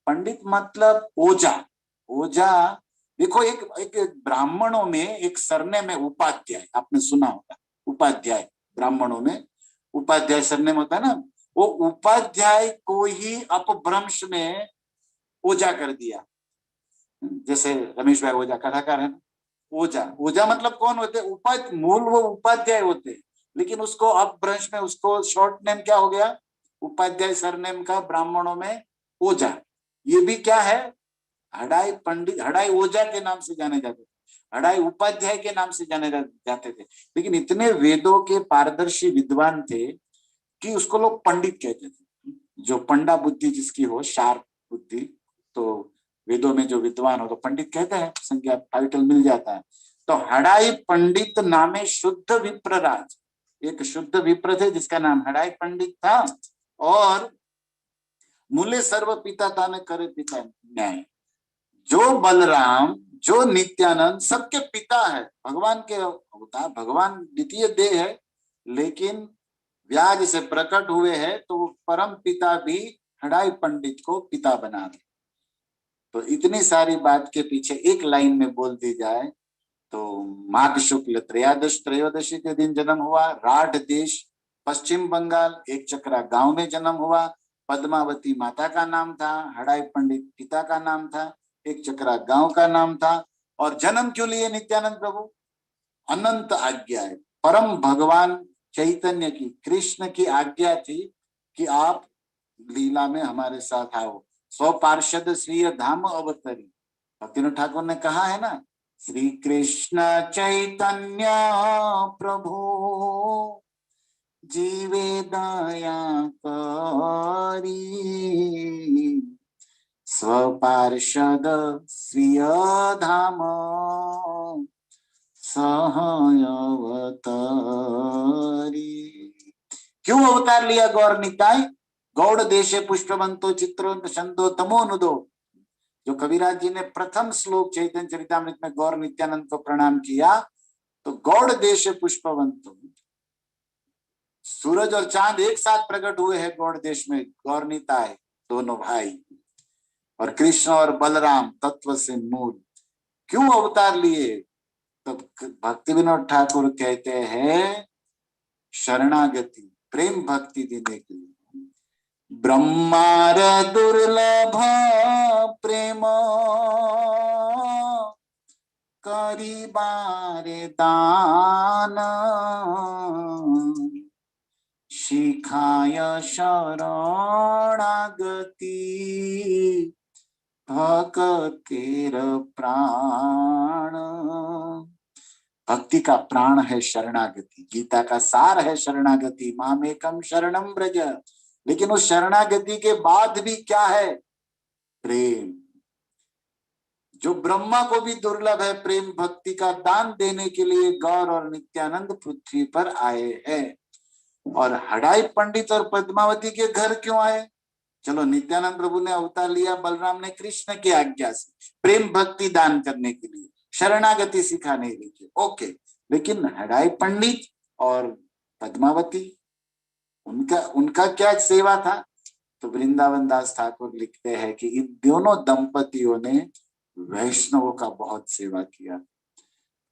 पंडित मतलब ओझा। ओझा, देखो एक एक ब्राह्मणों में एक सरनेम है उपाध्याय, आपने सुना होगा उपाध्याय, ब्राह्मणों में उपाध्याय सरनेम होता है ना। वो उपाध्याय को ही अपभ्रंश में ओझा कर दिया। जैसे रमेश भाई ओझा कथाकार है ना, ओझा, ओझा मतलब कौन होते, उपाध्याय, मूल वो उपाध्याय होते, लेकिन उसको अपभ्रंश में उसको शॉर्ट नेम क्या हो गया, उपाध्याय सरनेम का ब्राह्मणों में ओझा। ये भी क्या है, हड़ाई पंडित, हड़ाई ओझा के नाम से जाने जाते थे, हड़ाई उपाध्याय के नाम से जाने जाते थे। लेकिन इतने वेदों के पारदर्शी विद्वान थे कि उसको लोग पंडित कहते थे। जो पंडा बुद्धि जिसकी हो, शार्प बुद्धि, तो वेदों में जो विद्वान हो तो पंडित कहते हैं, संज्ञा टाइटल मिल जाता है। तो हड़ाई पंडित नामे शुद्ध विप्रराज, एक शुद्ध विप्र थे जिसका नाम हड़ाई पंडित था। और मूले सर्व पिता ताने करे पिता न्याय, जो बलराम जो नित्यानंद सबके पिता है, भगवान के अवतार, भगवान द्वितीय देह है, लेकिन व्याज से प्रकट हुए हैं, तो वो परम पिता भी हड़ाई पंडित को पिता बना रहे। तो इतनी सारी बात के पीछे एक लाइन में बोल दी जाए तो माघ शुक्ल त्रयोदशी के दिन जन्म हुआ, राढ़ देश पश्चिम बंगाल एक चक्रा गांव में जन्म हुआ। पद्मावती माता का नाम था, हड़ाई पंडित पिता का नाम था, एक चक्रा गांव का नाम था। और जन्म क्यों लिए नित्यानंद प्रभु, अनंत आज्ञा है, परम भगवान चैतन्य की, कृष्ण की आज्ञा थी कि आप लीला में हमारे साथ आओ, स्व पार्षद स्वीय धाम अवतरी। भक्तिनाथ ठाकुर ने कहा है ना, श्री कृष्ण चैतन्य प्रभु जीवे दया करी स्व पार्षद स्वीय धाम सहयवतारी। क्यों अवतार लिया गौर निताय, गौड़ देशे पुष्पवंतो चित्रो छंदो तमोनुदो। जो कविराज जी ने प्रथम श्लोक चैतन्य चरितामृत में गौर नित्यानंद को प्रणाम किया, तो गौड़ देश पुष्पवंतो, सूरज और चांद एक साथ प्रकट हुए हैं गौड़ देश में, गौर निताय दोनों भाई, और कृष्ण और बलराम तत्व से मूल। क्यों अवतार लिए, तो भक्ति विनोद ठाकुर कहते हैं शरणागति, प्रेम भक्ति देने के लिए। ब्रह्मार दुर्लभ प्रेम करी बारे दान शिखाय शरणागति भक्तेर प्राण। भक्ति का प्राण है शरणागति, गीता का सार है शरणागति, मामेकम शरणम ब्रज। लेकिन उस शरणागति के बाद भी क्या है? प्रेम। जो ब्रह्मा को भी दुर्लभ है, प्रेम भक्ति का दान देने के लिए गौर और नित्यानंद पृथ्वी पर आए हैं। और हडाई पंडित और पद्मावती के घर क्यों आए? चलो, नित्यानंद प्रभु ने अवतार लिया, बलराम ने कृष्ण की आज्ञा से प्रेम भक्ति दान करने के लिए, शरणागति सिखाने के लिए, ओके। लेकिन हडाई पंडित और पद्मावती, उनका उनका क्या सेवा था? तो वृंदावन दास ठाकुर लिखते हैं कि इन दोनों दंपतियों ने वैष्णवों का बहुत सेवा किया।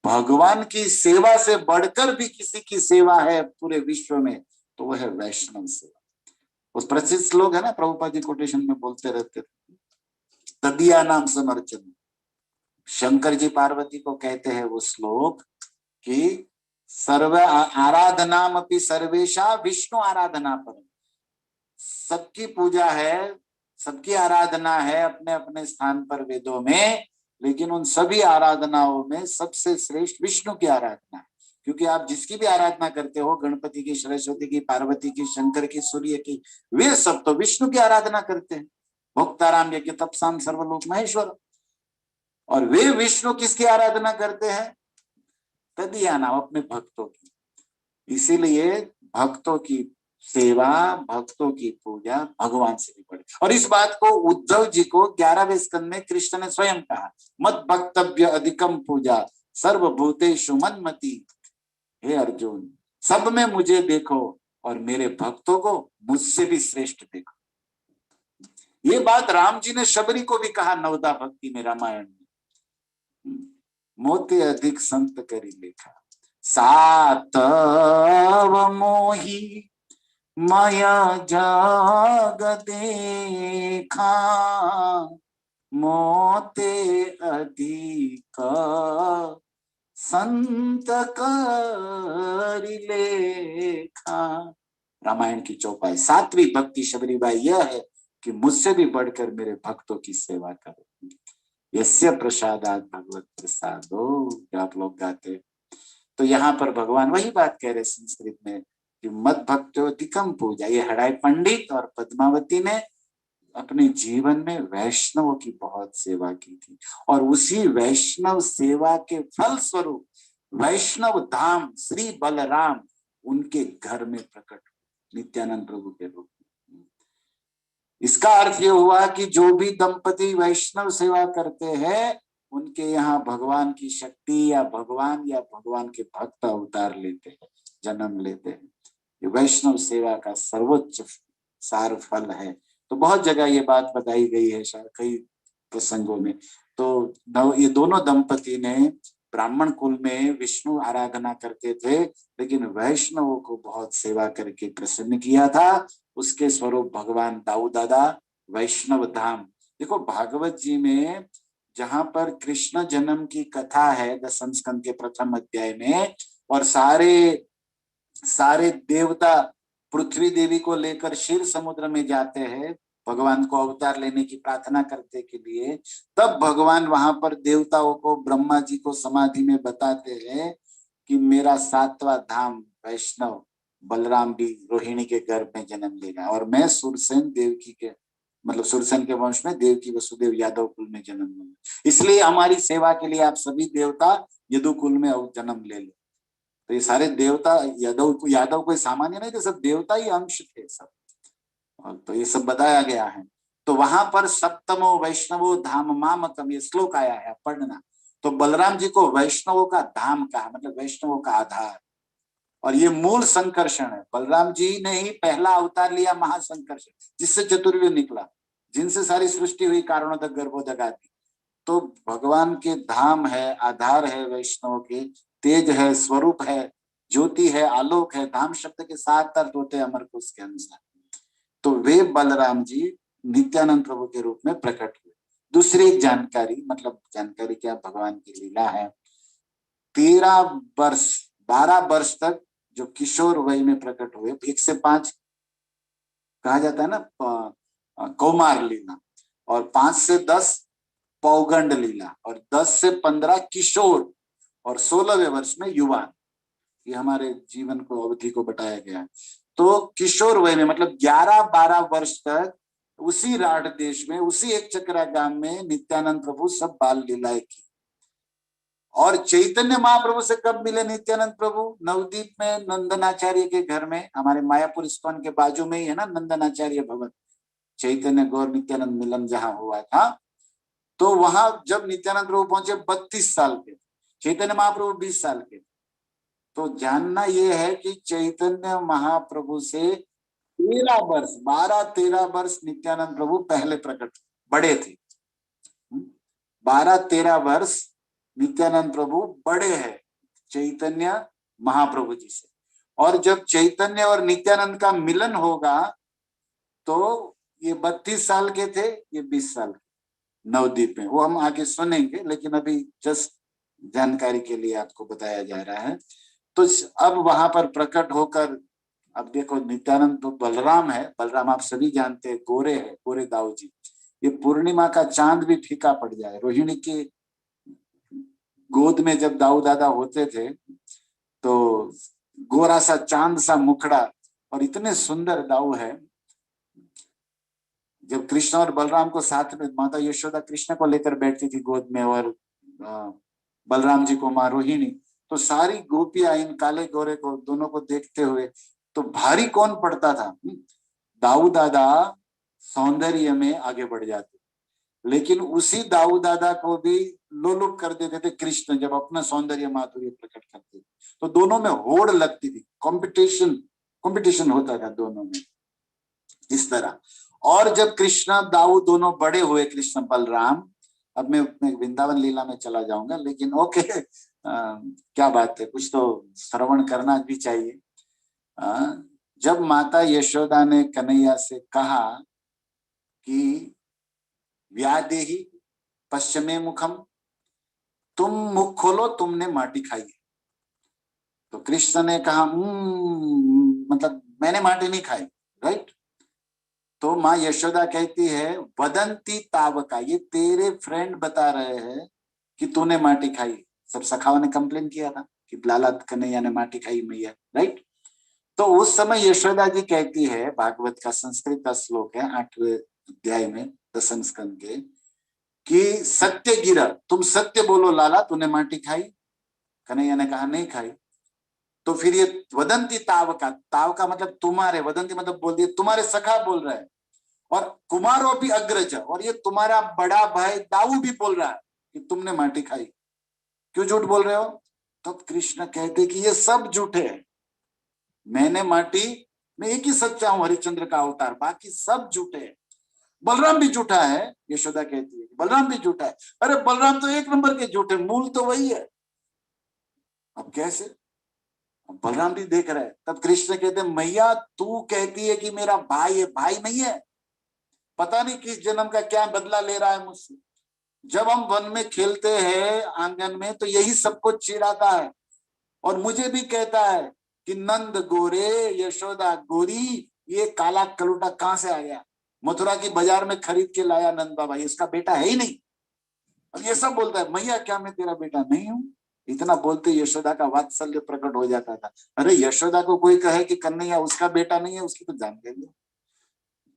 भगवान की सेवा से बढ़कर भी किसी की सेवा है पूरे विश्व में, तो वह है वैष्णव सेवा। उस प्रसिद्ध श्लोक है ना, प्रभुपाद जी कोटेशन में बोलते रहते थे, तदिया नाम समर्चन। शंकर जी पार्वती को कहते हैं वो श्लोक कि सर्व आराधनाम अपि सर्वेशा विष्णु आराधना पर। सबकी पूजा है, सबकी आराधना है अपने अपने स्थान पर वेदों में, लेकिन उन सभी आराधनाओं में सबसे श्रेष्ठ विष्णु की आराधना है। क्योंकि आप जिसकी भी आराधना करते हो, गणपति की, सरस्वती की, पार्वती की, शंकर की, सूर्य की, वे सब तो विष्णु की आराधना करते हैं। भोक्ताराम यज्ञ तपसाम सर्वलोक महेश्वर। और वे विष्णु किसकी आराधना करते हैं? तदिया नाम, अपने भक्तों की। इसीलिए भक्तों की सेवा, भक्तों की पूजा भगवान से भी बढ़ी। और इस बात को उद्धव जी को 11वें स्कंद में कृष्ण ने स्वयं कहा, मत भक्तव्य अधिकम पूजा सर्वभूतेषु मन्मति। हे अर्जुन, सब में मुझे देखो और मेरे भक्तों को मुझसे भी श्रेष्ठ देखो। ये बात राम जी ने शबरी को भी कहा नवदा भक्ति में, रामायण में, मोते अधिक संत करी लेखा, सातव मोही माया जाग देखा, मोते अधिक संत करी लेखा। रामायण की चौपाई। सातवीं भक्ति शबरीबाई यह है कि मुझसे भी बढ़कर मेरे भक्तों की सेवा करो। यस्य प्रसादात भगवत प्रसादो, आप लोग गाते। तो यहाँ पर भगवान वही बात कह रहे संस्कृत में कि मत भक्तोतिकम पूजा। ये हडाई पंडित और पद्मावती ने अपने जीवन में वैष्णवों की बहुत सेवा की थी, और उसी वैष्णव सेवा के फल स्वरूप वैष्णव धाम श्री बलराम उनके घर में प्रकट हुए नित्यानंद प्रभु के रूप में। इसका अर्थ ये हुआ कि जो भी दंपति वैष्णव सेवा करते हैं, उनके यहाँ भगवान की शक्ति या भगवान के भक्त अवतार लेते हैं, जन्म लेते हैं। ये वैष्णव सेवा का सर्वोच्च सार फल है। तो बहुत जगह ये बात बताई गई है कई प्रसंगों में। तो ये दोनों दंपति ने ब्राह्मण कुल में विष्णु आराधना करते थे, लेकिन वैष्णवों को बहुत सेवा करके प्रसन्न किया था। उसके स्वरूप भगवान दाऊ दादा वैष्णव धाम। देखो भागवत जी में जहां पर कृष्ण जन्म की कथा है 10वें स्कंद के प्रथम अध्याय में, और सारे देवता पृथ्वी देवी को लेकर क्षीर समुद्र में जाते हैं भगवान को अवतार लेने की प्रार्थना करते के लिए, तब भगवान वहां पर देवताओं को, ब्रह्मा जी को समाधि में बताते हैं कि मेरा 7वां धाम वैष्णव बलराम भी रोहिणी के गर्भ में जन्म लेगा, और मैं सुरसेन देवकी के, मतलब सुरसेन के वंश में देवकी वसुदेव यादव कुल में जन्म लूंगा, इसलिए हमारी सेवा के लिए आप सभी देवता यदु कुल में जन्म ले लो। तो ये सारे देवता यादव कोई सामान्य नहीं थे, सब देवता ही अंश थे सब। तो ये सब बताया गया है। तो वहां पर सप्तमो वैष्णवो धाम मामकम, ये श्लोक आया है, पढ़ना। तो बलराम जी को वैष्णवों का धाम कहा, मतलब वैष्णवों का आधार। और ये मूल संकर्षण है। बलराम जी ने ही पहला अवतार लिया महासंकर्षण, जिससे चतुर्युग निकला, जिनसे सारी सृष्टि हुई, कारणों तक गर्भोदक आदि। तो भगवान के धाम है, आधार है वैष्णव के, तेज है, स्वरूप है, ज्योति है, आलोक है। धाम शब्द के 7 अर्थ होते हैं अमर कोश के अनुसार। तो वे बलराम जी नित्यानंद प्रभु के रूप में प्रकट हुए। दूसरी एक जानकारी, मतलब जानकारी क्या, भगवान की लीला है। 13 वर्ष 12 वर्ष तक जो किशोर वय में प्रकट हुए, 1 से 5 कहा जाता है ना कौमार लीला, और 5 से 10 पौगंड लीला, और 10 से 15 किशोर। और 16वें वर्ष में युवान। ये हमारे जीवन को अवधि को बताया गया है। तो किशोर वय में मतलब 11-12 वर्ष तक उसी राढ़ देश में, उसी एक चक्रा गांव में नित्यानंद प्रभु सब बाल लीलाएं की। और चैतन्य महाप्रभु से कब मिले नित्यानंद प्रभु? नवदीप में नंदनाचार्य के घर में, हमारे मायापुर इस्कॉन के बाजू में ही है ना नंदनाचार्य भवन, चैतन्य गौर नित्यानंद मिलन जहां हुआ था। तो वहां जब नित्यानंद प्रभु पहुंचे 32 साल के, चैतन्य महाप्रभु 20 साल के। तो जानना यह है कि चैतन्य महाप्रभु से 13 वर्ष, 12-13 वर्ष नित्यानंद प्रभु पहले प्रकट बड़े थे। 12-13 वर्ष नित्यानंद प्रभु बड़े हैं चैतन्य महाप्रभु जी से। और जब चैतन्य और नित्यानंद का मिलन होगा तो ये 32 साल के थे, ये 20 साल के नवदीप में। वो हम आगे सुनेंगे, लेकिन अभी जस्ट जानकारी के लिए आपको बताया जा रहा है। तो अब वहां पर प्रकट होकर, अब देखो नित्यानंद तो बलराम है, बलराम आप सभी जानते हैं, गोरे है, गोरे दाऊ जी। ये पूर्णिमा का चांद भी फीका पड़ जाए। रोहिणी की गोद में जब दाऊ दादा होते थे तो गोरा सा चांद सा मुखड़ा और इतने सुंदर दाऊ है। जब कृष्ण और बलराम को साथ में, माता यशोदा कृष्ण को लेकर बैठती थी गोद में और बलराम जी को माँ रोहिणी, तो सारी गोपियां इन काले गोरे को दोनों को देखते हुए तो भारी कौन पड़ता था? दाऊ दादा सौंदर्य में आगे बढ़ जाते, लेकिन उसी दाऊ दादा को भी लोलुप कर देते थे कृष्ण जब अपना सौंदर्य माधुर्य प्रकट करते थे। तो दोनों में होड़ लगती थी, कंपटीशन होता था दोनों में इस तरह। और जब कृष्ण दाऊ दोनों बड़े हुए, कृष्ण बलराम, अब मैं वृंदावन लीला में चला जाऊंगा, लेकिन ओके क्या बात है, कुछ तो श्रवण करना भी चाहिए। जब माता यशोदा ने कन्हैया से कहा कि व्यादेही पश्चिमे मुखम, तुम मुख खोलो, तुमने माटी खाई। तो कृष्ण ने कहा मतलब मैंने माटी नहीं खाई, राइट? तो माँ यशोदा कहती है वदंती तावका, ये तेरे फ्रेंड बता रहे हैं कि तूने माटी खाई। सब सखाओं ने कंप्लेन किया था कि लाला कन्हैया ने माटी खाई मैया, राइट? तो उस समय यशोदा जी कहती है, भागवत का संस्कृत का श्लोक है 8वें अध्याय में 10वें स्कंद के, कि सत्य गिरा, तुम सत्य बोलो लाला, तूने माटी खाई? कन्हैया ने कहा नहीं खाई। तो फिर ये वदंती तावका, ताव का मतलब तुम्हारे, वदंती मतलब बोल दिए तुम्हारे सखा बोल रहे हैं, और कुमारो भी अग्रज, और ये तुम्हारा बड़ा भाई दाऊ भी बोल रहा है कि तुमने माटी खाई। क्यों झूठ बोल रहे हो? तो कृष्ण कहते कि ये सब झूठे हैं, मैंने माटी, मैं एक ही सच्चा हूं, हरिश्चंद्र का अवतार, बाकी सब झूठे हैं। बलराम भी झूठा है, यशोदा कहती है बलराम भी झूठा है। अरे बलराम तो एक नंबर के झूठे, मूल तो वही है। अब कैसे? अब बलराम भी देख रहा है। तब कृष्ण कहते हैं मैया तू कहती है कि मेरा भाई है, भाई नहीं है, पता नहीं किस जन्म का क्या बदला ले रहा है मुझसे। जब हम वन में खेलते हैं आंगन में तो यही सबको चिढ़ाता है, और मुझे भी कहता है कि नंद गोरे यशोदा गोरी, ये काला कलूटा कहां से आ गया, मथुरा की बाजार में खरीद के लाया नंद बाबा, इसका बेटा है ही नहीं। अब ये सब बोलता है मैया क्या मैं तेरा बेटा नहीं हूं? इतना बोलते यशोदा का वात्सल्य प्रकट हो जाता था। अरे यशोदा को कोई कहे कि कन्हैया उसका बेटा नहीं है, उसकी तो जान गई,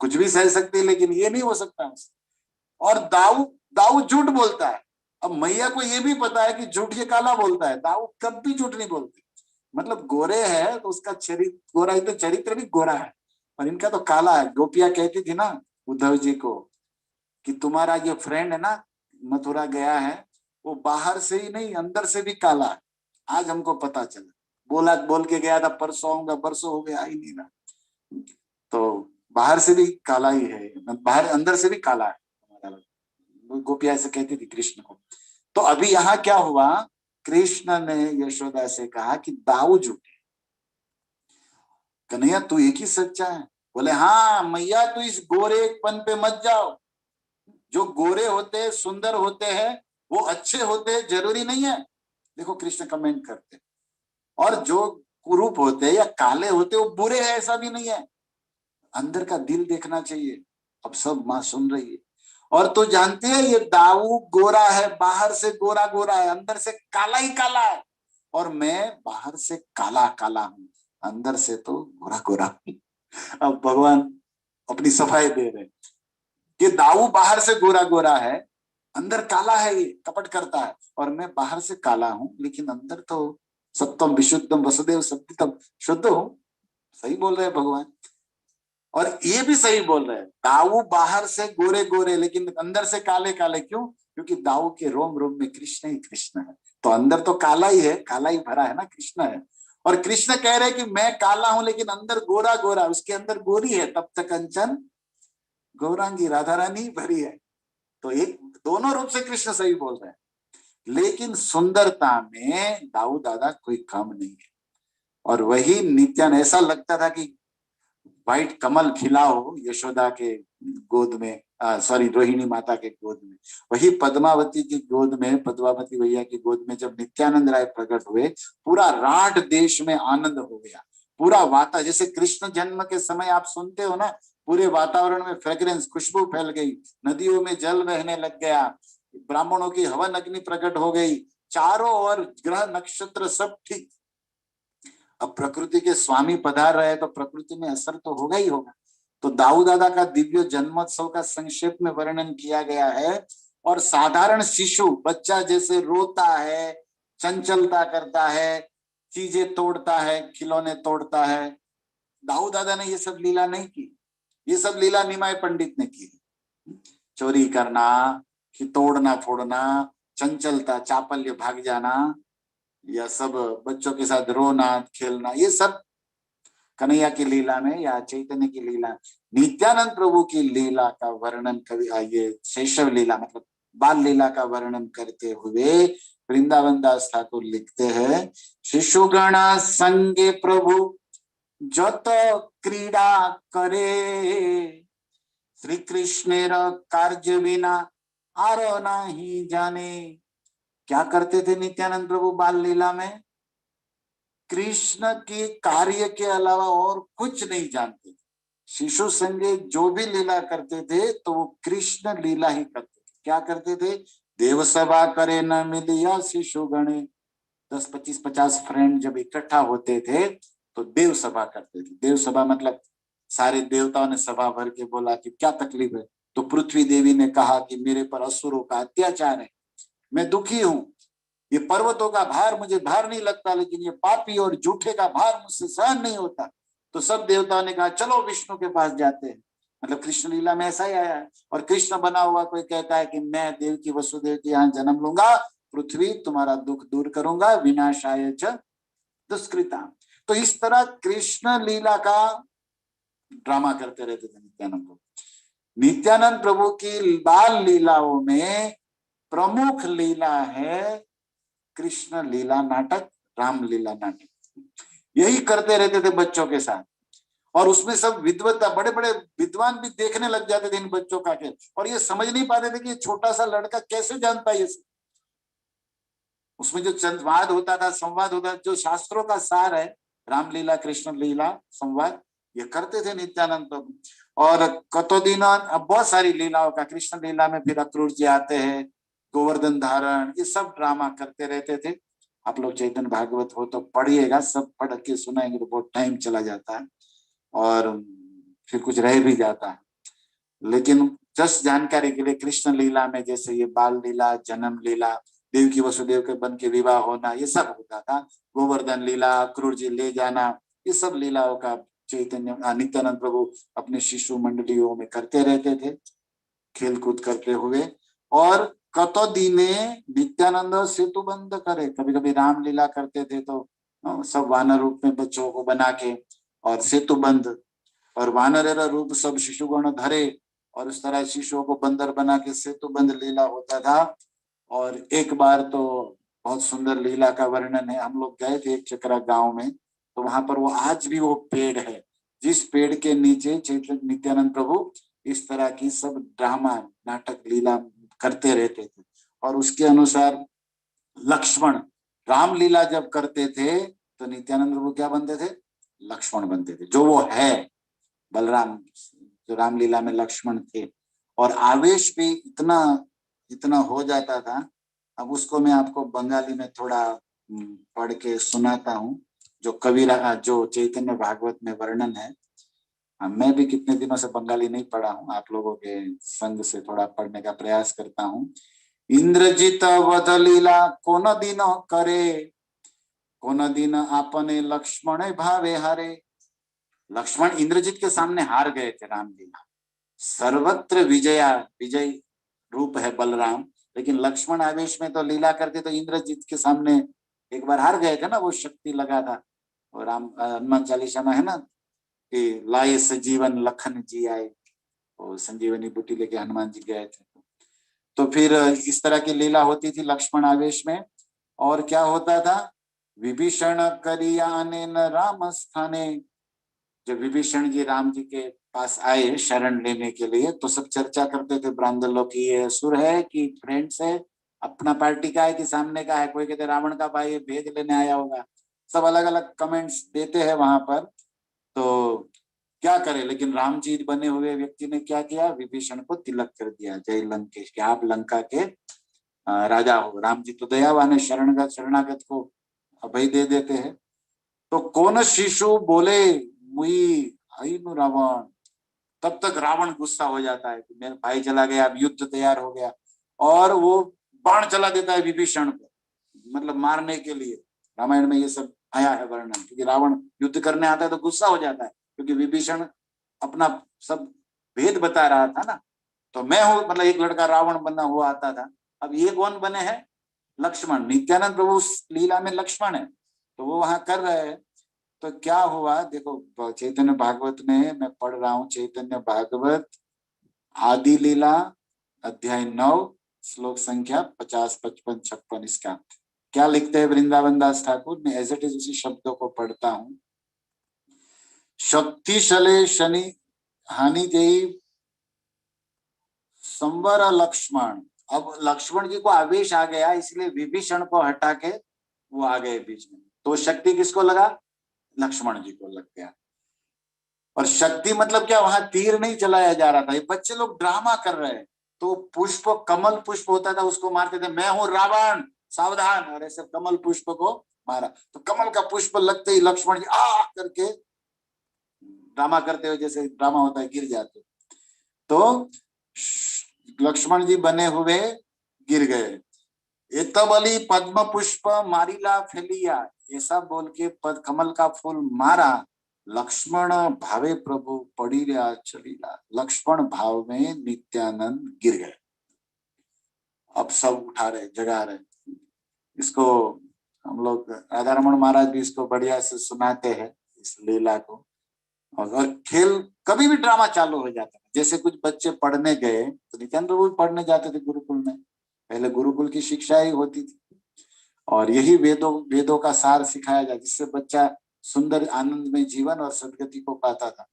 कुछ भी सह सकती है, लेकिन ये नहीं हो सकता। और दाऊ दाऊ झूठ बोलता है। अब मैया को ये भी पता है कि झूठ ये काला बोलता है, दाऊ कभी झूठ नहीं बोलती। मतलब गोरे है तो उसका चरित्र गोरा ही, तो चरित्र भी गोरा है, और इनका तो काला है। गोपिया कहती थी ना उद्धव जी को कि तुम्हारा जो फ्रेंड है ना मथुरा गया है, वो बाहर से ही नहीं अंदर से भी काला है। आज हमको पता चला, बोल के गया था परसों आऊंगा, परसों हो गया, आ ही नहीं रहा। तो बाहर से भी काला ही है, बाहर अंदर से भी काला है। गोपिया ऐसे कहती थी कृष्ण को। तो अभी यहाँ क्या हुआ, कृष्ण ने यशोदा से कहा कि दाऊ झूठे, कन्हैया तू एक ही सच्चा है। बोले हाँ मैया तू इस गोरेपन पे मत जाओ, जो गोरे होते हैं सुंदर होते हैं वो अच्छे होते हैं जरूरी नहीं है। देखो कृष्ण कमेंट करते, और जो कुरूप होते हैं या काले होते हैं वो बुरे हैं ऐसा भी नहीं है, अंदर का दिल देखना चाहिए। अब सब माँ सुन रही है। और तो जानते हैं ये दाऊ गोरा है, बाहर से गोरा गोरा है, अंदर से काला ही काला है, और मैं बाहर से काला काला हूं, अंदर से तो गोरा गोरा हूं। अब भगवान अपनी सफाई दे रहे हैं। ये दाऊ बाहर से गोरा गोरा है, अंदर काला है, ये कपट करता है, और मैं बाहर से काला हूं लेकिन अंदर तो सत्यम विशुद्धम वसुदेव सत्यतम शुद्ध हूं। सही बोल रहे हैं भगवान। और ये भी सही बोल रहे हैं, दाऊ बाहर से गोरे गोरे लेकिन अंदर से काले काले, क्यों? क्योंकि दाऊ के रोम रोम में कृष्ण ही कृष्ण है, तो अंदर तो काला ही है, काला ही भरा है ना, कृष्ण है। और कृष्ण कह रहे हैं कि मैं काला हूं लेकिन अंदर गोरा गोरा, उसके अंदर गोरी है, तब तक कंचन गौरांगी राधा रानी भरी है। तो एक दोनों रूप से कृष्ण सही बोल रहे हैं, लेकिन सुंदरता में दाऊ दादा कोई कम नहीं है। और वही नित्यान, ऐसा लगता था कि व्हाइट कमल खिला हो यशोदा के गोद में, सॉरी रोहिणी माता के गोद में, वही पद्मावती की गोद में, पद्मावती भैया की गोद में जब नित्यानंद राय प्रकट हुए, पूरा राठ देश में आनंद हो गया। पूरा वाता, जैसे कृष्ण जन्म के समय आप सुनते हो ना, पूरे वातावरण में फ्रेग्रेंस, खुशबू फैल गई, नदियों में जल बहने लग गया, ब्राह्मणों की हवन अग्नि प्रकट हो गई, चारों ओर ग्रह नक्षत्र सब ठीक। अब प्रकृति के स्वामी पधार रहे तो प्रकृति में असर तो होगा ही होगा। तो दाऊ दादा का दिव्य जन्मोत्सव का संक्षेप में वर्णन किया गया है। और साधारण शिशु बच्चा जैसे रोता है, चंचलता करता है, चीजें तोड़ता है, खिलौने तोड़ता है, दाऊ दादा ने ये सब लीला नहीं की। ये सब लीला निमाय पंडित ने की। चोरी करना, कि तोड़ना फोड़ना, चंचलता, चापल्य, भाग जाना, या सब बच्चों के साथ रोना खेलना, ये सब कन्हैया की लीला में या चैतन्य की लीला। नित्यानंद प्रभु की लीला का वर्णन कवि, ये शैशव लीला मतलब बाल लीला का वर्णन करते हुए वृंदावन दास ठाकुर लिखते हैं, शिशुगण संगे प्रभु जत क्रीड़ा करे, श्री कृष्णेर कार्य बिना आरो नहीं जाने। क्या करते थे नित्यानंद प्रभु बाल लीला में? कृष्ण के कार्य के अलावा और कुछ नहीं जानते थे। शिशु संगे जो भी लीला करते थे तो वो कृष्ण लीला ही करते थे। क्या करते थे? देव सभा करे न मिलिया शिशु गणे, 10 25 50 फ्रेंड जब इकट्ठा होते थे तो देव सभा करते थे। देव सभा मतलब सारे देवताओं ने सभा भर के बोला कि क्या तकलीफ है, तो पृथ्वी देवी ने कहा कि मेरे पर असुरों का अत्याचार है, मैं दुखी हूं, ये पर्वतों का भार मुझे भार नहीं लगता, लेकिन ये पापी और झूठे का भार मुझसे सहन नहीं होता। तो सब देवताओं ने कहा चलो विष्णु के पास जाते हैं। मतलब कृष्ण लीला में ऐसा ही आया है। और कृष्ण बना हुआ कोई कहता है कि मैं देव की वसुदेव के यहाँ जन्म लूंगा, पृथ्वी तुम्हारा दुख दूर करूंगा, विनाशाय च दुष्कृता। तो इस तरह कृष्ण लीला का ड्रामा करते रहते थे नित्यानंद प्रभु। नित्यानंद प्रभु की बाल लीलाओं में प्रमुख लीला है कृष्ण लीला नाटक, राम लीला नाटक। यही करते रहते थे बच्चों के साथ। और उसमें सब विद्वता, बड़े बड़े विद्वान भी देखने लग जाते थे इन बच्चों का खेल, और ये समझ नहीं पाते थे कि ये छोटा सा लड़का कैसे जानता है ये सब। उसमें जो संवाद होता था, संवाद होता था, जो शास्त्रों का सार है, रामलीला कृष्ण लीला संवाद, ये करते थे नित्यानंद प्रभु। और कतो दिन अब बहुत सारी लीलाओं का, कृष्ण लीला में फिर अक्रूर जी आते हैं, गोवर्धन धारण, ये सब ड्रामा करते रहते थे। आप लोग चैतन्य भागवत हो तो पढ़िएगा, सब पढ़ के सुनाएंगे तो बहुत टाइम चला जाता है और फिर कुछ रह भी जाता है। लेकिन जस्ट जानकारी के लिए, कृष्ण लीला में जैसे ये बाल लीला, जन्म लीला, देव की वसुदेव के बन के विवाह होना, ये सब होता था। गोवर्धन लीला, क्रूर जी ले जाना, ये सब लीलाओं का चैतन्य नित्यानंद प्रभु अपने शिशु मंडलियों में करते रहते थे, खेल कूद करते हुए। और कतो दीने नित्यानंद सेतु बंद करे, कभी कभी रामलीला करते थे तो सब वानर रूप में बच्चों को बना के और सेतु बंद, और वानर रूप सब शिशुगण धरे, और उस तरह शिशुओं को बंदर बना के सेतु बंद लीला होता था। और एक बार तो बहुत सुंदर लीला का वर्णन है, हम लोग गए थे एक चकरा गांव में, तो वहां पर वो आज भी वो पेड़ है, जिस पेड़ के नीचे चैतन्य नित्यानंद प्रभु इस तरह की सब ड्रामा नाटक लीला करते रहते थे। और उसके अनुसार लक्ष्मण रामलीला जब करते थे तो नित्यानंद प्रभु क्या बनते थे? लक्ष्मण बनते थे, जो वो है बलराम, जो रामलीला में लक्ष्मण थे। और आवेश भी इतना इतना हो जाता था। अब उसको मैं आपको बंगाली में थोड़ा पढ़ के सुनाता हूँ, जो कबीरा जो चैतन्य भागवत में वर्णन है। मैं भी कितने दिनों से बंगाली नहीं पढ़ा हूँ, आप लोगों के संग से थोड़ा पढ़ने का प्रयास करता हूँ। इंद्रजित वध लीला कोन दिन करे, कोन दिन आपने लक्ष्मण भावे हारे। लक्ष्मण इंद्रजित के सामने हार गए थे रामलीला। सर्वत्र विजया विजय रूप है बलराम, लेकिन लक्ष्मण आवेश में तो लीला करते तो इंद्रजित के सामने एक बार हार गए थे ना, वो शक्ति लगा था। और राम हनुमान चालीसा में है ना कि लाए सजीवन लखन जी आए, और संजीवनी बूटी लेके हनुमान जी गए थे। तो फिर इस तरह की लीला होती थी लक्ष्मण आवेश में। और क्या होता था, विभीषण करियाने न राम स्थाने। जब विभीषण जी राम जी के पास आए शरण लेने के लिए, तो सब चर्चा करते थे ब्राह्मण लोग की ये असुर है कि फ्रेंड्स है, अपना पार्टी का है कि सामने का है। कोई कहते रावण का भाई भेद लेने आया होगा। सब अलग अलग कमेंट्स देते हैं वहां पर। तो क्या करे, लेकिन राम जी बने हुए व्यक्ति ने क्या किया, विभीषण को तिलक कर दिया, जय लंकेश के, आप लंका के राजा हो। राम जी तो दयावान है, शरणागत को अभय दे देते हैं। तो कौन शिशु बोले मुई आई नु रावण। तब तक रावण गुस्सा हो जाता है कि मेरा भाई चला गया, अब युद्ध तैयार हो गया, और वो बाण चला देता है विभीषण को, मतलब मारने के लिए। रामायण में ये सब आया है वर्णन, क्योंकि रावण युद्ध करने आता है तो गुस्सा हो जाता है, क्योंकि विभीषण अपना सब भेद बता रहा था ना। तो मैं हूं, मतलब एक लड़का रावण बना हुआ आता था। अब ये कौन बने हैं, लक्ष्मण। नित्यानंद प्रभु उस लीला में लक्ष्मण है, तो वो वहां कर रहे हैं। तो क्या हुआ देखो, चैतन्य भागवत में मैं पढ़ रहा हूँ, चैतन्य भागवत आदि लीला अध्याय 9 श्लोक संख्या 50, 55, 56। इसका क्या लिखते हैं वृंदावन दास ठाकुर, मैं एज इट इज उसी शब्दों को पढ़ता हूँ। शक्तिशले शनि हानि देई संवर लक्ष्मण। अब लक्ष्मण जी को आवेश आ गया, इसलिए विभीषण को हटा के वो आ गए बीच में। तो शक्ति किसको लगा, लक्ष्मण जी को लग गया। और शक्ति मतलब क्या, वहां तीर नहीं चलाया जा रहा था, ये बच्चे लोग ड्रामा कर रहे हैं। तो पुष्प, कमल पुष्प होता था, उसको मारते थे, मैं हूं रावण सावधान, और ऐसे कमल पुष्प को मारा। तो कमल का पुष्प लगते ही लक्ष्मण जी आ करके ड्रामा करते हुए, जैसे ड्रामा होता है, गिर जाते। तो लक्ष्मण जी बने हुए गिर गए। एतबली पद्म पुष्प मारिला फैलिया, ऐसा बोल के पद कमल का फूल मारा। लक्ष्मण भावे प्रभु पड़ी रहा चलीला, लक्ष्मण भाव में नित्यानंद गिर गए। अब सब उठा रहे, जगा रहे इसको। हम लोग राधा रमन महाराज भी इसको बढ़िया से सुनाते हैं इस लीला को। और खेल कभी भी ड्रामा चालू हो जाता है, जैसे कुछ बच्चे पढ़ने गए तो नित्यानंद प्रभु पढ़ने जाते थे गुरुकुल में। पहले गुरुकुल की शिक्षा ही होती थी, और यही वेदों का सार सिखाया जाए, जिससे बच्चा सुंदर आनंद में जीवन और सदगति को पाता था।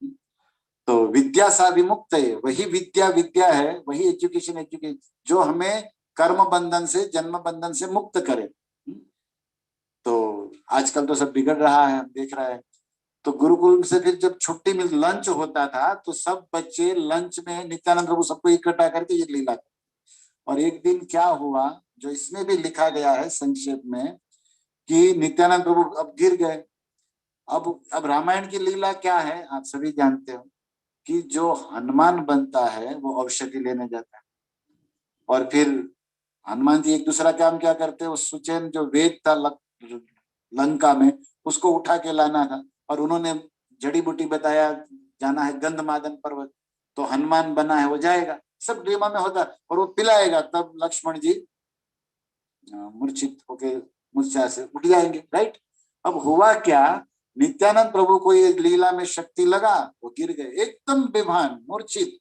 तो विद्या सा विमुक्त है, वही विद्या विद्या है, वही एजुकेशन एजुकेशन जो हमें कर्म बंधन से, जन्म बंधन से मुक्त करे। तो आजकल तो सब बिगड़ रहा है, हम देख रहे हैं। तो गुरुकुल से फिर जब छुट्टी मिल, लंच होता था, तो सब बच्चे लंच में नित्यानंद प्रभु सबको इकट्ठा करके ये लीला। और एक दिन क्या हुआ, जो इसमें भी लिखा गया है संक्षेप में, कि नित्यानंद प्रभु अब गिर गए। अब रामायण की लीला क्या है, आप सभी जानते हो कि जो हनुमान बनता है वो औषधि लेने जाता है, और फिर हनुमान जी एक दूसरा काम क्या करते हैं, वो सुचैन जो वेद था लंका में, उसको उठा के लाना था। और उन्होंने जड़ी बूटी बताया, जाना है गंधमादन पर्वत, तो हनुमान बना है वो जाएगा, सब ड्रीमा में होता, और वो पिलाएगा, तब लक्ष्मण जी मूर्छित होके मूर्छा से उठ जाएंगे, राइट। अब हुआ क्या, नित्यानंद प्रभु को ये लीला में शक्ति लगा, वो गिर गए एकदम बेभान मूर्छित।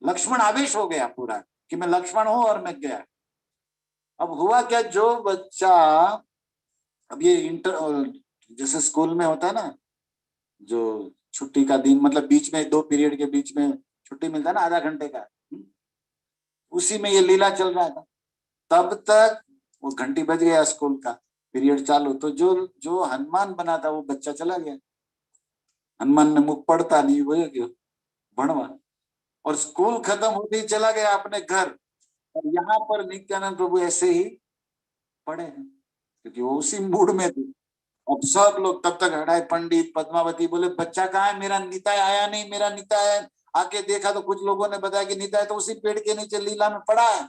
लक्ष्मण आवेश हो गया पूरा कि मैं लक्ष्मण हूं, और मैं गया। अब हुआ क्या, जो बच्चा, अब ये इंटर, जैसे स्कूल में होता है ना, जो छुट्टी का दिन, मतलब बीच में 2 पीरियड के बीच में छुट्टी मिलता है ना, आधा घंटे का, उसी में ये लीला चल रहा था। तब तक वो घंटी बज गया, स्कूल का पीरियड चालू, तो जो जो हनुमान बना था वो बच्चा चला गया। हनुमान ने मुख पढ़ता नहीं, वो भणवा। और स्कूल खत्म होते ही चला गया अपने घर। और यहाँ पर नित्यानंद प्रभु ऐसे ही पड़े हैं, क्योंकि वो उसी मूड में थे। अब सब लोग तब तक हड़ाई पंडित पद्मावती बोले बच्चा कहाँ है, मेरा निताय आया नहीं, मेरा निताय है। आके देखा तो कुछ लोगों ने बताया कि निताय तो उसी पेड़ के नीचे लीला में पड़ा है।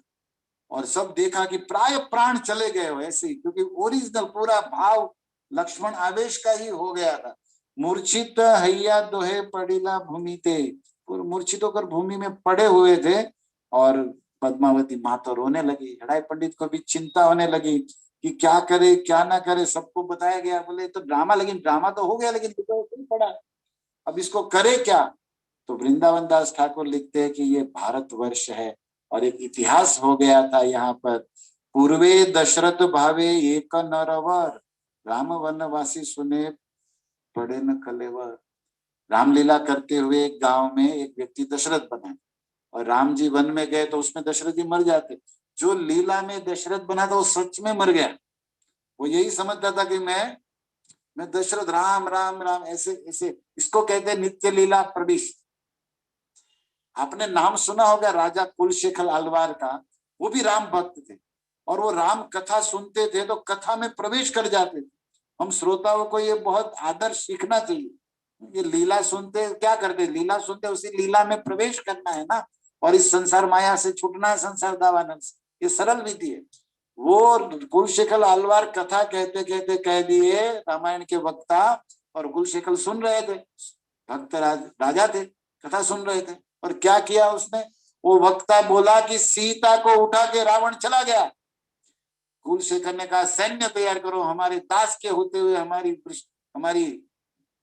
और सब देखा कि प्राय प्राण चले गए हो ऐसे ही, क्योंकि ओरिजिनल पूरा भाव लक्ष्मण आवेश का ही हो गया था। मूर्छित हैया दोहे पड़ीला भूमि थे, मूर्छित होकर भूमि में पड़े हुए थे। और पद्मावती माँ तो रोने लगी, हड़ाई पंडित को भी चिंता होने लगी कि क्या करे क्या ना करे। सबको बताया गया, बोले तो ड्रामा, लेकिन ड्रामा तो हो गया, लेकिन तो पड़ा, अब इसको करे क्या। तो वृंदावन दास ठाकुर लिखते हैं कि ये भारतवर्ष है और एक इतिहास हो गया था यहाँ पर। पूर्वे दशरथ भावे एक नरवर, राम वनवासी सुने पड़े न कलेवर। रामलीला करते हुए एक गांव में एक व्यक्ति दशरथ बना, और राम जी वन में गए तो उसमें दशरथ जी मर जाते। जो लीला में दशरथ बना था वो सच में मर गया। वो यही समझता था कि मैं दशरथ, राम राम राम ऐसे ऐसे। इसको कहते हैं नित्य लीला प्रविष्ट। आपने नाम सुना होगा राजा कुलशेखर आलवार का, वो भी राम भक्त थे, और वो राम कथा सुनते थे तो कथा में प्रवेश कर जाते थे। हम श्रोताओं को ये बहुत आदर सीखना चाहिए। ये लीला सुनते क्या करते, लीला सुनते उसी लीला में प्रवेश करना है ना, और इस संसार माया से छूटना है, संसार दावानल से। ये सरल विधि है। वो कुलशेखर आलवार कथा कहते कहते कह दिए रामायण के वक्ता, और कुलशेखर सुन रहे थे, भक्त राजा थे, कथा सुन रहे थे। और क्या किया उसने, वो वक्ता बोला कि सीता को उठा के रावण चला गया। कुलशेखर ने कहा सैन्य तैयार करो, हमारे दास के होते हुए हमारी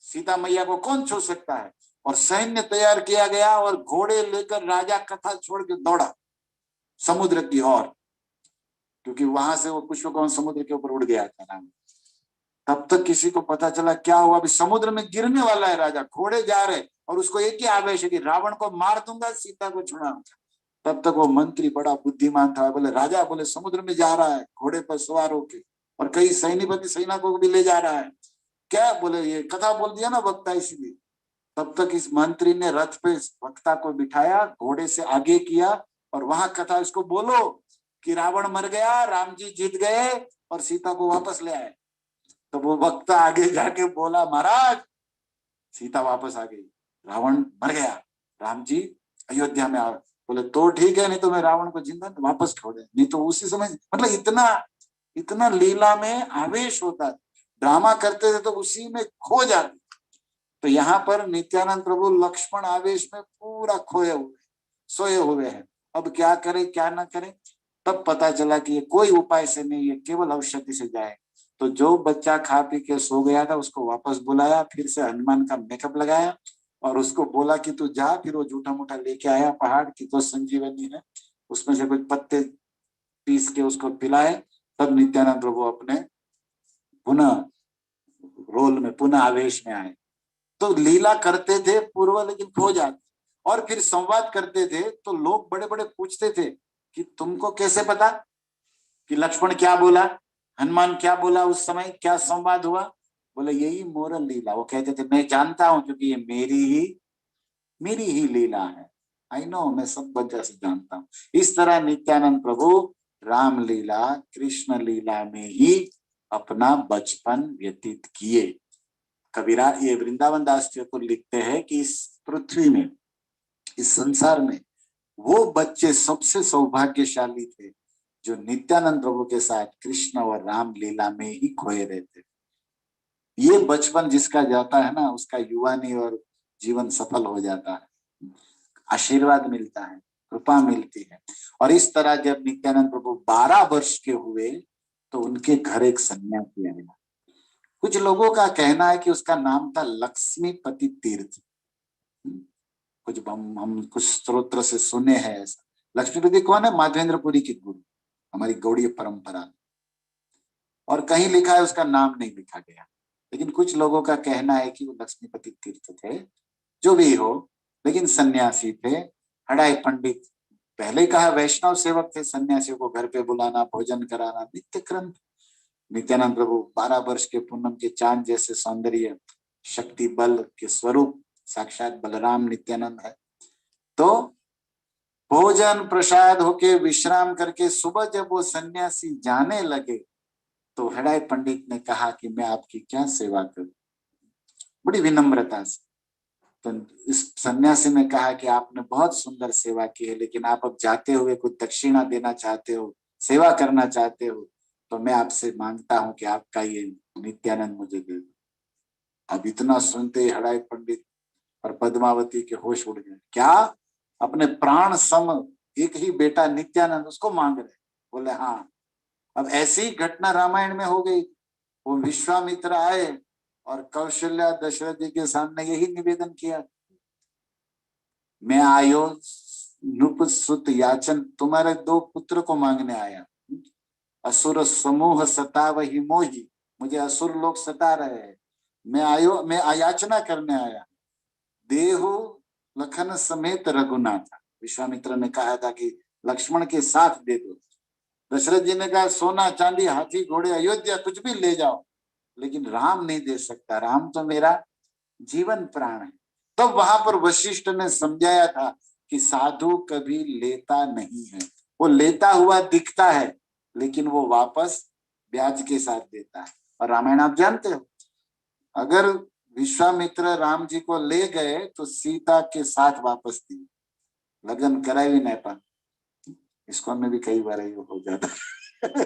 सीता मैया को कौन छू सकता है। और सैन्य तैयार किया गया, और घोड़े लेकर राजा कथा छोड़ के दौड़ा समुद्र की ओर, क्योंकि वहां से वो पुष्पकवन समुद्र के ऊपर उड़ गया था राम। तब तक किसी को पता चला क्या हुआ, अभी समुद्र में गिरने वाला है राजा, घोड़े जा रहे, और उसको एक ही आवेश है कि रावण को मार दूंगा, सीता को छुड़ाऊंगा। तब तक वो मंत्री बड़ा बुद्धिमान था, बोले राजा, बोले समुद्र में जा रहा है घोड़े पर सवार होके, और कई सैनिपति सेना को भी ले जा रहा है। क्या बोले, ये कथा बोल दिया ना वक्ता, इसलिए। तब तक इस मंत्री ने रथ पे वक्ता को बिठाया, घोड़े से आगे किया, और वहां कथा इसको बोलो कि रावण मर गया, राम जी जीत गए, और सीता को वापस ले आए। तो वो वक्ता आगे जाके बोला, महाराज सीता वापस आ गई, रावण मर गया, राम जी अयोध्या में आ। बोले तो ठीक है, नहीं तो मैं रावण को जिंदा वापस छोड़े, नहीं तो उसी समय, मतलब इतना इतना लीला में आवेश होता, ड्रामा करते थे तो उसी में खो जाते। तो यहाँ पर नित्यानंद प्रभु लक्ष्मण आवेश में पूरा खोए हुए, सोए हुए हैं। अब क्या करे क्या ना करे। तब पता चला कि ये कोई उपाय से नहीं, ये केवल औषधि से जाए। तो जो बच्चा खा पी के सो गया था उसको वापस बुलाया, फिर से हनुमान का मेकअप लगाया, और उसको बोला कि तू जा। फिर वो जूठा मूठा लेके आया पहाड़ की, तो संजीवनी है, उसमें से कुछ पत्ते पीस के उसको पिलाए। तब नित्यानंद प्रभु अपने पुनः रोल में, पुनः आवेश में आए। तो लीला करते थे पूर्व, लेकिन खो जाते। और फिर संवाद करते थे तो लोग बड़े बड़े पूछते थे कि तुमको कैसे पता कि लक्ष्मण क्या बोला, हनुमान क्या बोला, उस समय क्या संवाद हुआ। बोले यही मोरल लीला। वो कहते थे मैं जानता हूं, क्योंकि ये मेरी ही लीला है। आई नो, मैं सब वजह से जानता हूँ। इस तरह नित्यानंद प्रभु राम लीला कृष्ण लीला में ही अपना बचपन व्यतीत किए। कबीरा ये वृंदावन दास ठाकुर लिखते हैं कि इस पृथ्वी में, इस संसार में वो बच्चे सबसे सौभाग्यशाली थे जो नित्यानंद प्रभु के साथ कृष्ण और राम लीला में ही खोए रहते। ये बचपन जिसका जाता है ना, उसका युवानी और जीवन सफल हो जाता है, आशीर्वाद मिलता है, कृपा मिलती है। और इस तरह जब नित्यानंद प्रभु 12 वर्ष के हुए तो उनके घर एक सन्यासी आया। कुछ लोगों का कहना है कि उसका नाम था लक्ष्मीपति तीर्थ। कुछ हम कुछ स्त्रोत्र से सुने हैं ऐसा। लक्ष्मीपति कौन है? माधवेंद्रपुरी के गुरु, हमारी गौड़ीय परंपरा। और कहीं लिखा है उसका नाम नहीं लिखा गया, लेकिन कुछ लोगों का कहना है कि वो लक्ष्मीपति तीर्थ थे। जो भी हो, लेकिन सन्यासी थे, हड़ाई पंडित। पहले कहा वैष्णव सेवक थे, सन्यासियों को घर पे बुलाना, भोजन कराना नित्य क्रम। नित्यानंद प्रभु 12 वर्ष के पूनम के चांद जैसे सौंदर्य, शक्ति बल के स्वरूप साक्षात बलराम नित्यानंद है। तो भोजन प्रसाद होके विश्राम करके सुबह जब वो सन्यासी जाने लगे तो हृदय पंडित ने कहा कि मैं आपकी क्या सेवा करूं, बड़ी विनम्रता से। तो इस सन्यासी ने कहा कि आपने बहुत सुंदर सेवा की है, लेकिन आप अब जाते हुए कुछ दक्षिणा देना चाहते हो, सेवा करना चाहते हो, तो मैं आपसे मांगता हूं कि आपका ये नित्यानंद मुझे दे दो। अब इतना सुनते ही हृदय पंडित और पद्मावती के होश उड़ गए। क्या, अपने प्राण सम एक ही बेटा नित्यानंद उसको मांग रहे? बोले हाँ। अब ऐसी घटना रामायण में हो गई। वो विश्वामित्र आए और कौशल्या दशरथ जी के सामने यही निवेदन किया, मैं आयो नृप सुत याचन, तुम्हारे दो पुत्र को मांगने आया। असुर समूह सता वही मोही, मुझे असुर लोग सता रहे हैं, मैं आयाचना करने आया। देहु लखन समेत रघुनाथ, विश्वामित्र ने कहा था कि लक्ष्मण के साथ दे दो। दशरथ जी ने कहा सोना चांदी हाथी घोड़े अयोध्या कुछ भी ले जाओ, लेकिन राम नहीं दे सकता, राम तो मेरा जीवन प्राण है। तब वहां पर वशिष्ठ ने समझाया था कि साधु कभी लेता नहीं है, वो लेता हुआ दिखता है लेकिन वो वापस ब्याज के साथ देता है। और रामायण आप जानते हो, अगर विश्वामित्र राम जी को ले गए तो सीता के साथ वापस दी, लगन कराई भी नहीं पा। इसको में भी कई बार ये हो जाता है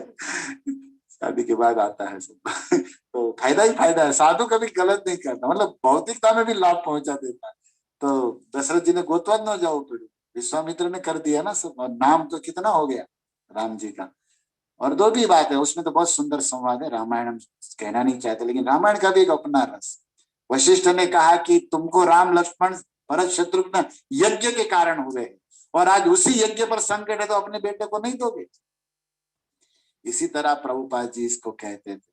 शादी के बाद आता है सब तो फायदा ही फायदा है, साधु कभी गलत नहीं करता, मतलब भौतिकता में भी लाभ पहुंचा देता है। तो दशरथ जी ने गोतवा न जाओ, फिर विश्वामित्र ने कर दिया ना सब, और नाम तो कितना हो गया राम जी का। और दो भी बात है उसमें, तो बहुत सुंदर संवाद है, रामायण हम कहना नहीं चाहते लेकिन रामायण का भी एक अपना रस। वशिष्ठ ने कहा कि तुमको राम लक्ष्मण भरत शत्रुघ्न यज्ञ के कारण हुए, और आज उसी यज्ञ पर संकट है तो अपने बेटे को नहीं दोगे। इसी तरह प्रभुपाद जी इसको कहते थे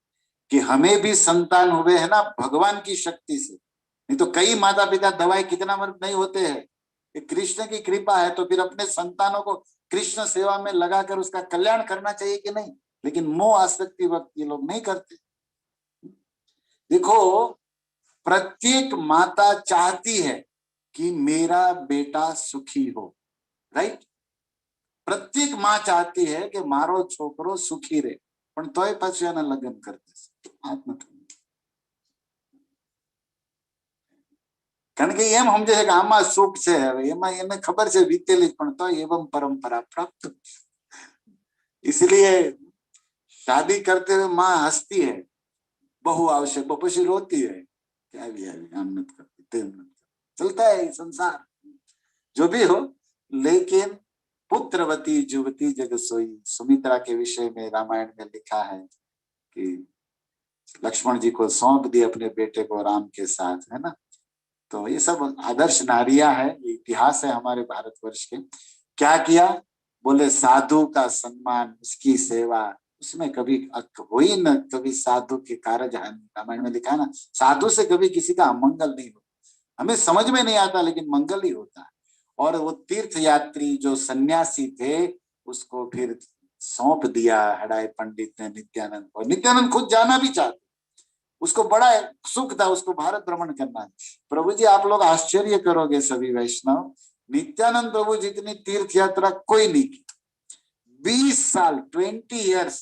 कि हमें भी संतान हुए है ना भगवान की शक्ति से, नहीं तो कई माता पिता दवाई कितना मर्द नहीं होते हैं, ये कृष्ण की कृपा है। तो फिर अपने संतानों को कृष्ण सेवा में लगाकर उसका कल्याण करना चाहिए कि नहीं, लेकिन मोह आसक्ति वक्त ये लोग नहीं करते। देखो, प्रत्येक माता चाहती है कि मेरा बेटा सुखी हो, राइट। प्रत्येक माँ चाहती है कि मारो छोकरो सुखी रहे, पण तोय पाछू एना लग्न कर देશે વાત નથી। કારણ કે એમ સમજે છે કે આમાં સુખ છે, હવે એમાં એને ખબર છે વીતેલી જ, પણ તો એवं परंपरा प्राप्त। इसलिए शादी करते हुए माँ हंसती है, बहु आवश्यक बपसी रोती है, क्या भी हम मत करते तेम मत करते। चलता है संसार जो भी हो, लेकिन पुत्रवती जुवती जग सोई, सुमित्रा के विषय में रामायण में लिखा है कि लक्ष्मण जी को सौंप दिए अपने बेटे को राम के साथ, है ना। तो ये सब आदर्श नारियां है, ये इतिहास है हमारे भारतवर्ष के। क्या किया, बोले साधु का सम्मान, उसकी सेवा, उसमें कभी हो ही न कभी साधु के कारज हानि। रामायण में लिखा है ना, साधु से कभी किसी का अमंगल नहीं होता। हमें समझ में नहीं आता लेकिन मंगल ही होता है। और वो तीर्थ यात्री जो सन्यासी थे उसको फिर सौंप दिया हडाई पंडित ने नित्यानंद को। नित्यानंद खुद जाना भी चाहते, उसको बड़ा सुख था, उसको भारत भ्रमण करना है। प्रभु जी आप लोग आश्चर्य करोगे सभी वैष्णव, नित्यानंद प्रभु जितनी तीर्थ यात्रा कोई नहीं की। 20 साल 20 ईयर्स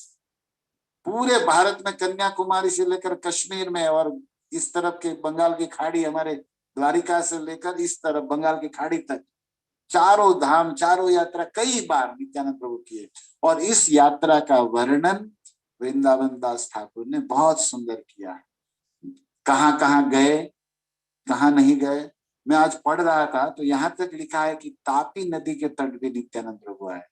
पूरे भारत में, कन्याकुमारी से लेकर कश्मीर में, और इस तरफ के बंगाल की खाड़ी, हमारे द्वारिका से लेकर इस तरफ बंगाल की खाड़ी तक, चारों धाम चारों यात्रा कई बार नित्यानंद प्रभु किए। और इस यात्रा का वर्णन वृंदावन दास ठाकुर ने बहुत सुंदर किया है। कहाँ कहाँ गए, कहाँ नहीं गए। मैं आज पढ़ रहा था तो यहाँ तक लिखा है कि तापी नदी के तट पे नित्यानंद प्रभु आए।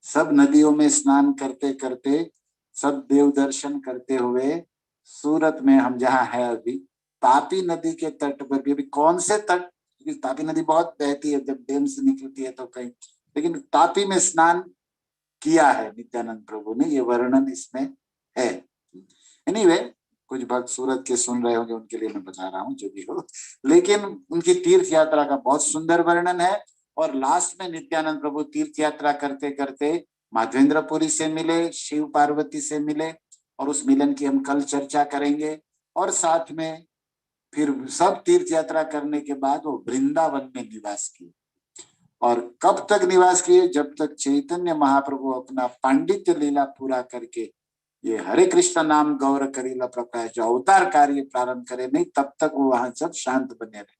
सब नदियों में स्नान करते करते, सब देव दर्शन करते हुए, सूरत में हम जहाँ है अभी, तापी नदी के तट पर भी, अभी कौन से तट, क्योंकि तापी नदी बहुत बहती है जब डैम से निकलती है तो कहीं, लेकिन तापी में स्नान किया है नित्यानंद प्रभु ने, ये वर्णन इसमें है। एनीवे, कुछ भक्त सूरत के सुन रहे होंगे उनके लिए मैं बता रहा हूँ जो भी हो, लेकिन उनकी तीर्थ यात्रा का बहुत सुंदर वर्णन है। और लास्ट में नित्यानंद प्रभु तीर्थ यात्रा करते करते माधवेंद्रपुरी से मिले, शिव पार्वती से मिले, और उस मिलन की हम कल चर्चा करेंगे। और साथ में फिर सब तीर्थ यात्रा करने के बाद वो वृंदावन में निवास किए। और कब तक निवास किए? जब तक चैतन्य महाप्रभु अपना पांडित्य लीला पूरा करके ये हरे कृष्ण नाम गौर करीला प्रकाश जो अवतार कार्य प्रारंभ करे नहीं, तब तक वो वहां सब शांत बने रहे,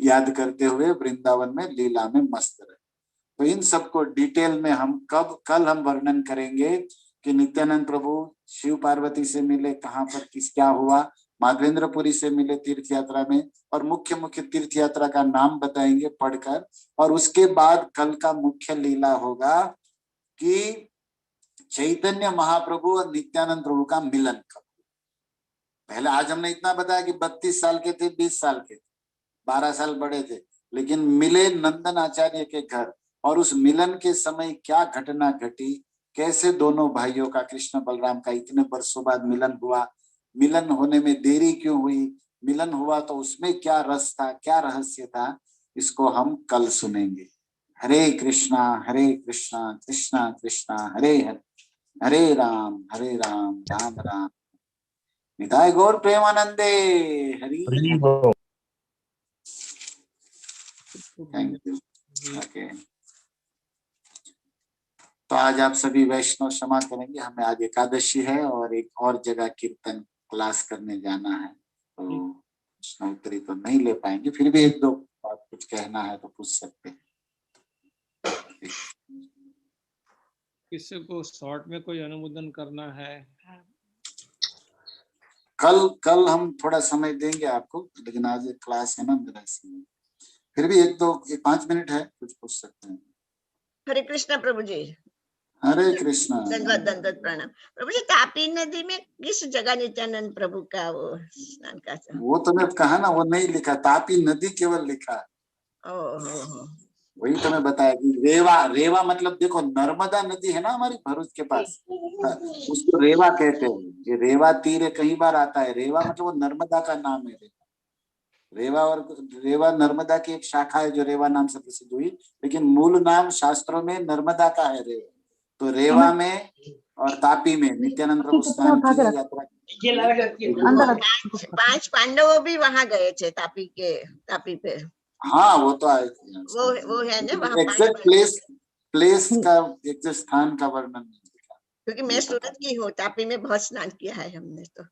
याद करते हुए वृंदावन में लीला में मस्त रहे। तो इन सबको डिटेल में हम कल हम वर्णन करेंगे कि नित्यानंद प्रभु शिव पार्वती से मिले, कहाँ पर किस क्या हुआ, माधवेंद्रपुरी से मिले तीर्थ यात्रा में, और मुख्य मुख्य तीर्थ यात्रा का नाम बताएंगे पढ़कर। और उसके बाद कल का मुख्य लीला होगा कि चैतन्य महाप्रभु और नित्यानंद प्रभु का मिलन कब। पहले आज हमने इतना बताया कि 32 साल के थे, 20 साल के थे, 12 साल बड़े थे, लेकिन मिले नंदन आचार्य के घर, और उस मिलन के समय क्या घटना घटी, कैसे दोनों भाइयों का, कृष्ण बलराम का इतने वर्षों बाद मिलन हुआ, मिलन होने में देरी क्यों हुई, मिलन हुआ तो उसमें क्या रस था, क्या रहस्य था, इसको हम कल सुनेंगे। हरे कृष्णा कृष्णा कृष्णा हरे हरे, हरे राम राम राम निताय गौर प्रेमानंदे हरि। Thank you. ओके, तो आज आप सभी वैष्णव क्षमा करेंगे, हमें आज एकादशी है और एक और जगह कीर्तन क्लास करने जाना है, तो उत्तरी तो नहीं ले पाएंगे, फिर भी एक दो बात कुछ कहना है तो पूछ सकते हैं। किसी को शॉर्ट में कोई अनुमोदन करना है? कल हम थोड़ा समय देंगे आपको, लेकिन आज एक क्लास है ना मेरा, इसमें फिर भी एक 5 मिनट है, कुछ पूछ सकते हैं। हरे कृष्णा प्रभु जी। हरे कृष्णा। दंडवत प्रणाम प्रभु जी। तापी नदी में किस जगह नित्यानंद प्रभु का वो स्नान का? वो तो मैं कहा ना, वो नहीं लिखा, तापी नदी केवल लिखा। वही तो मैं बताया कि रेवा मतलब देखो, नर्मदा नदी है ना हमारी भरूच के पास, उसको रेवा कहते हैं। ये रेवा तीर कई बार आता है, रेवा मतलब वो नर्मदा का नाम है। रेवा नर्मदा की एक शाखा है जो रेवा नाम से प्रसिद्ध हुई, लेकिन मूल नाम शास्त्रों में नर्मदा का है रेवा। तो रेवा में और तापी में नित्यानंद प्रभु स्नान की यात्रा। 5 पांडवों भी वहां गए थे तापी पे। हाँ, वो तो आए थे। वो है ना वहाँ एग्जैक्ट प्लेस का एग्जैक्ट स्थान का वर्णन नहीं लिखा, क्योंकि मैं सूरत की हूँ, तापी में बहुत स्नान किया है हमने तो।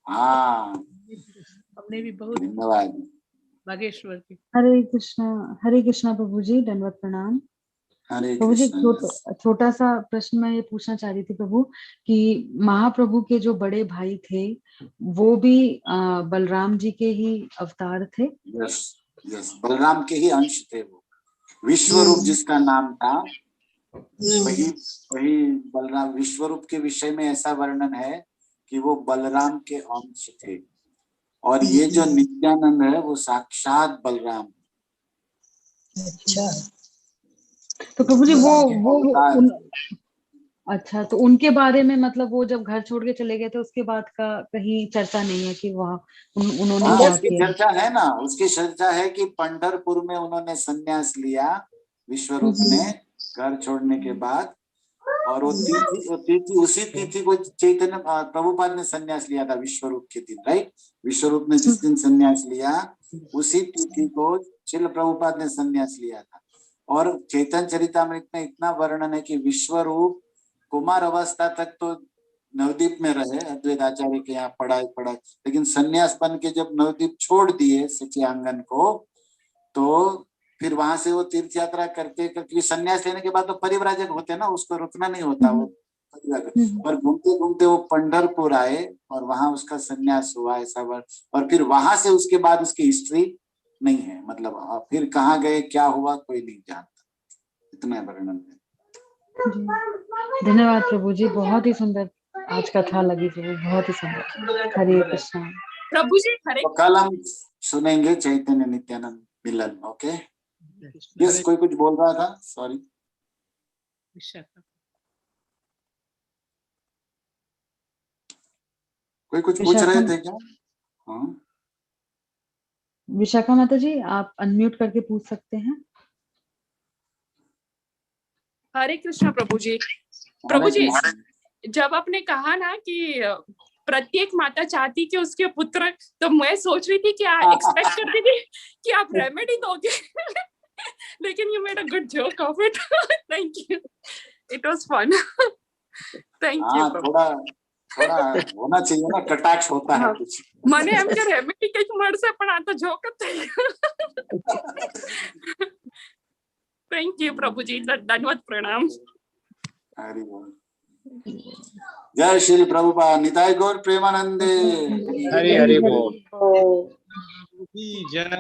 हाँ, हमने भी बहुत। धन्यवाद। बागेश्वर की। हरे कृष्णा प्रभु जी, दंडवत प्रणाम। हरे प्रभु जी, कृष्ण। छोटा सा प्रश्न मैं ये पूछना चाह रही थी प्रभु, कि महाप्रभु के जो बड़े भाई थे वो भी बलराम जी के ही अवतार थे? यस, बलराम के ही अंश थे वो। विश्वरूप जिसका नाम था, वही बलराम। विश्वरूप के विषय में ऐसा वर्णन है कि वो बलराम के अंश थे, और ये जो नित्यानंद है वो साक्षात बलराम। अच्छा, तो प्रभु जी अच्छा, तो उनके बारे में मतलब वो जब घर छोड़ के चले गए थे उसके बाद का कहीं चर्चा नहीं है कि वहाँ उन्होंने क्या उसकी किया? चर्चा है ना, उसकी चर्चा है कि पंढरपुर में उन्होंने संन्यास लिया विश्वरूप ने घर छोड़ने के बाद, और वो तिथि उसी तिथि को चैतन्य प्रभुपाद ने संन्यास लिया था विश्वरूप के दिन, राइट। विश्वरूप ने जिस दिन संन्यास लिया उसी तिथि को श्रील प्रभुपाद ने संन्यास लिया था। और चैतन्य चरितामृत में इतना वर्णन है कि विश्वरूप कुमार अवस्था तक तो नवदीप में रहे, अद्वैत आचार्य के यहाँ पढ़ाई, लेकिन संन्यास बन के जब नवदीप छोड़ दिए सचियांगन को, तो फिर वहां से वो तीर्थ यात्रा करते करते, संन्यास लेने के बाद तो परिव्राजक होते ना, उसको रुकना नहीं होता वो और घूमते घूमते वो पंढरपुर आए और वहां उसका संन्यास हुआ, ऐसा और फिर वहां से उसके बाद उसकी हिस्ट्री नहीं है, मतलब फिर कहाँ गए क्या हुआ कोई नहीं जानता, इतना वर्णन है। धन्यवाद प्रभु जी, बहुत ही सुंदर आज कथा लगी प्रभु, बहुत ही सुंदर। हरे कृष्णा प्रभु जी। हरे, तो कल हम सुनेंगे चैतन्य नित्यानंद मिलन। ओके, यस, कोई कुछ बोल रहा था, सॉरी। कोई कुछ पूछ रहे थे क्या? हाँ, विशाखा माता जी, आप अनम्यूट करके पूछ सकते हैं। हरे कृष्णा प्रभु जी। प्रभु जी, जब आपने कहा ना कि प्रत्येक माता चाहती कि उसके पुत्र, तो मैं सोच रही थी कि एक्सपेक्ट करती थी कि आप रेमेडी दोगे। लेकिन you made a good joke of it. Thank you. It was fun. Thank you. हाँ, थोड़ा होना चाहिए ना, कटाक्ष होता है हाँ। कुछ। મને એમ કે રેમેડી કંઈક મળશે પણ આ તો જોક જ થઈ ગયો. Thank you પ્રભુજી, ધન્યવાદ, પ્રણામ. हरि बोल। जय श्री प्रभुपाद, निताई गौर प्रेमानंदे। हरि हरि बोल। जय।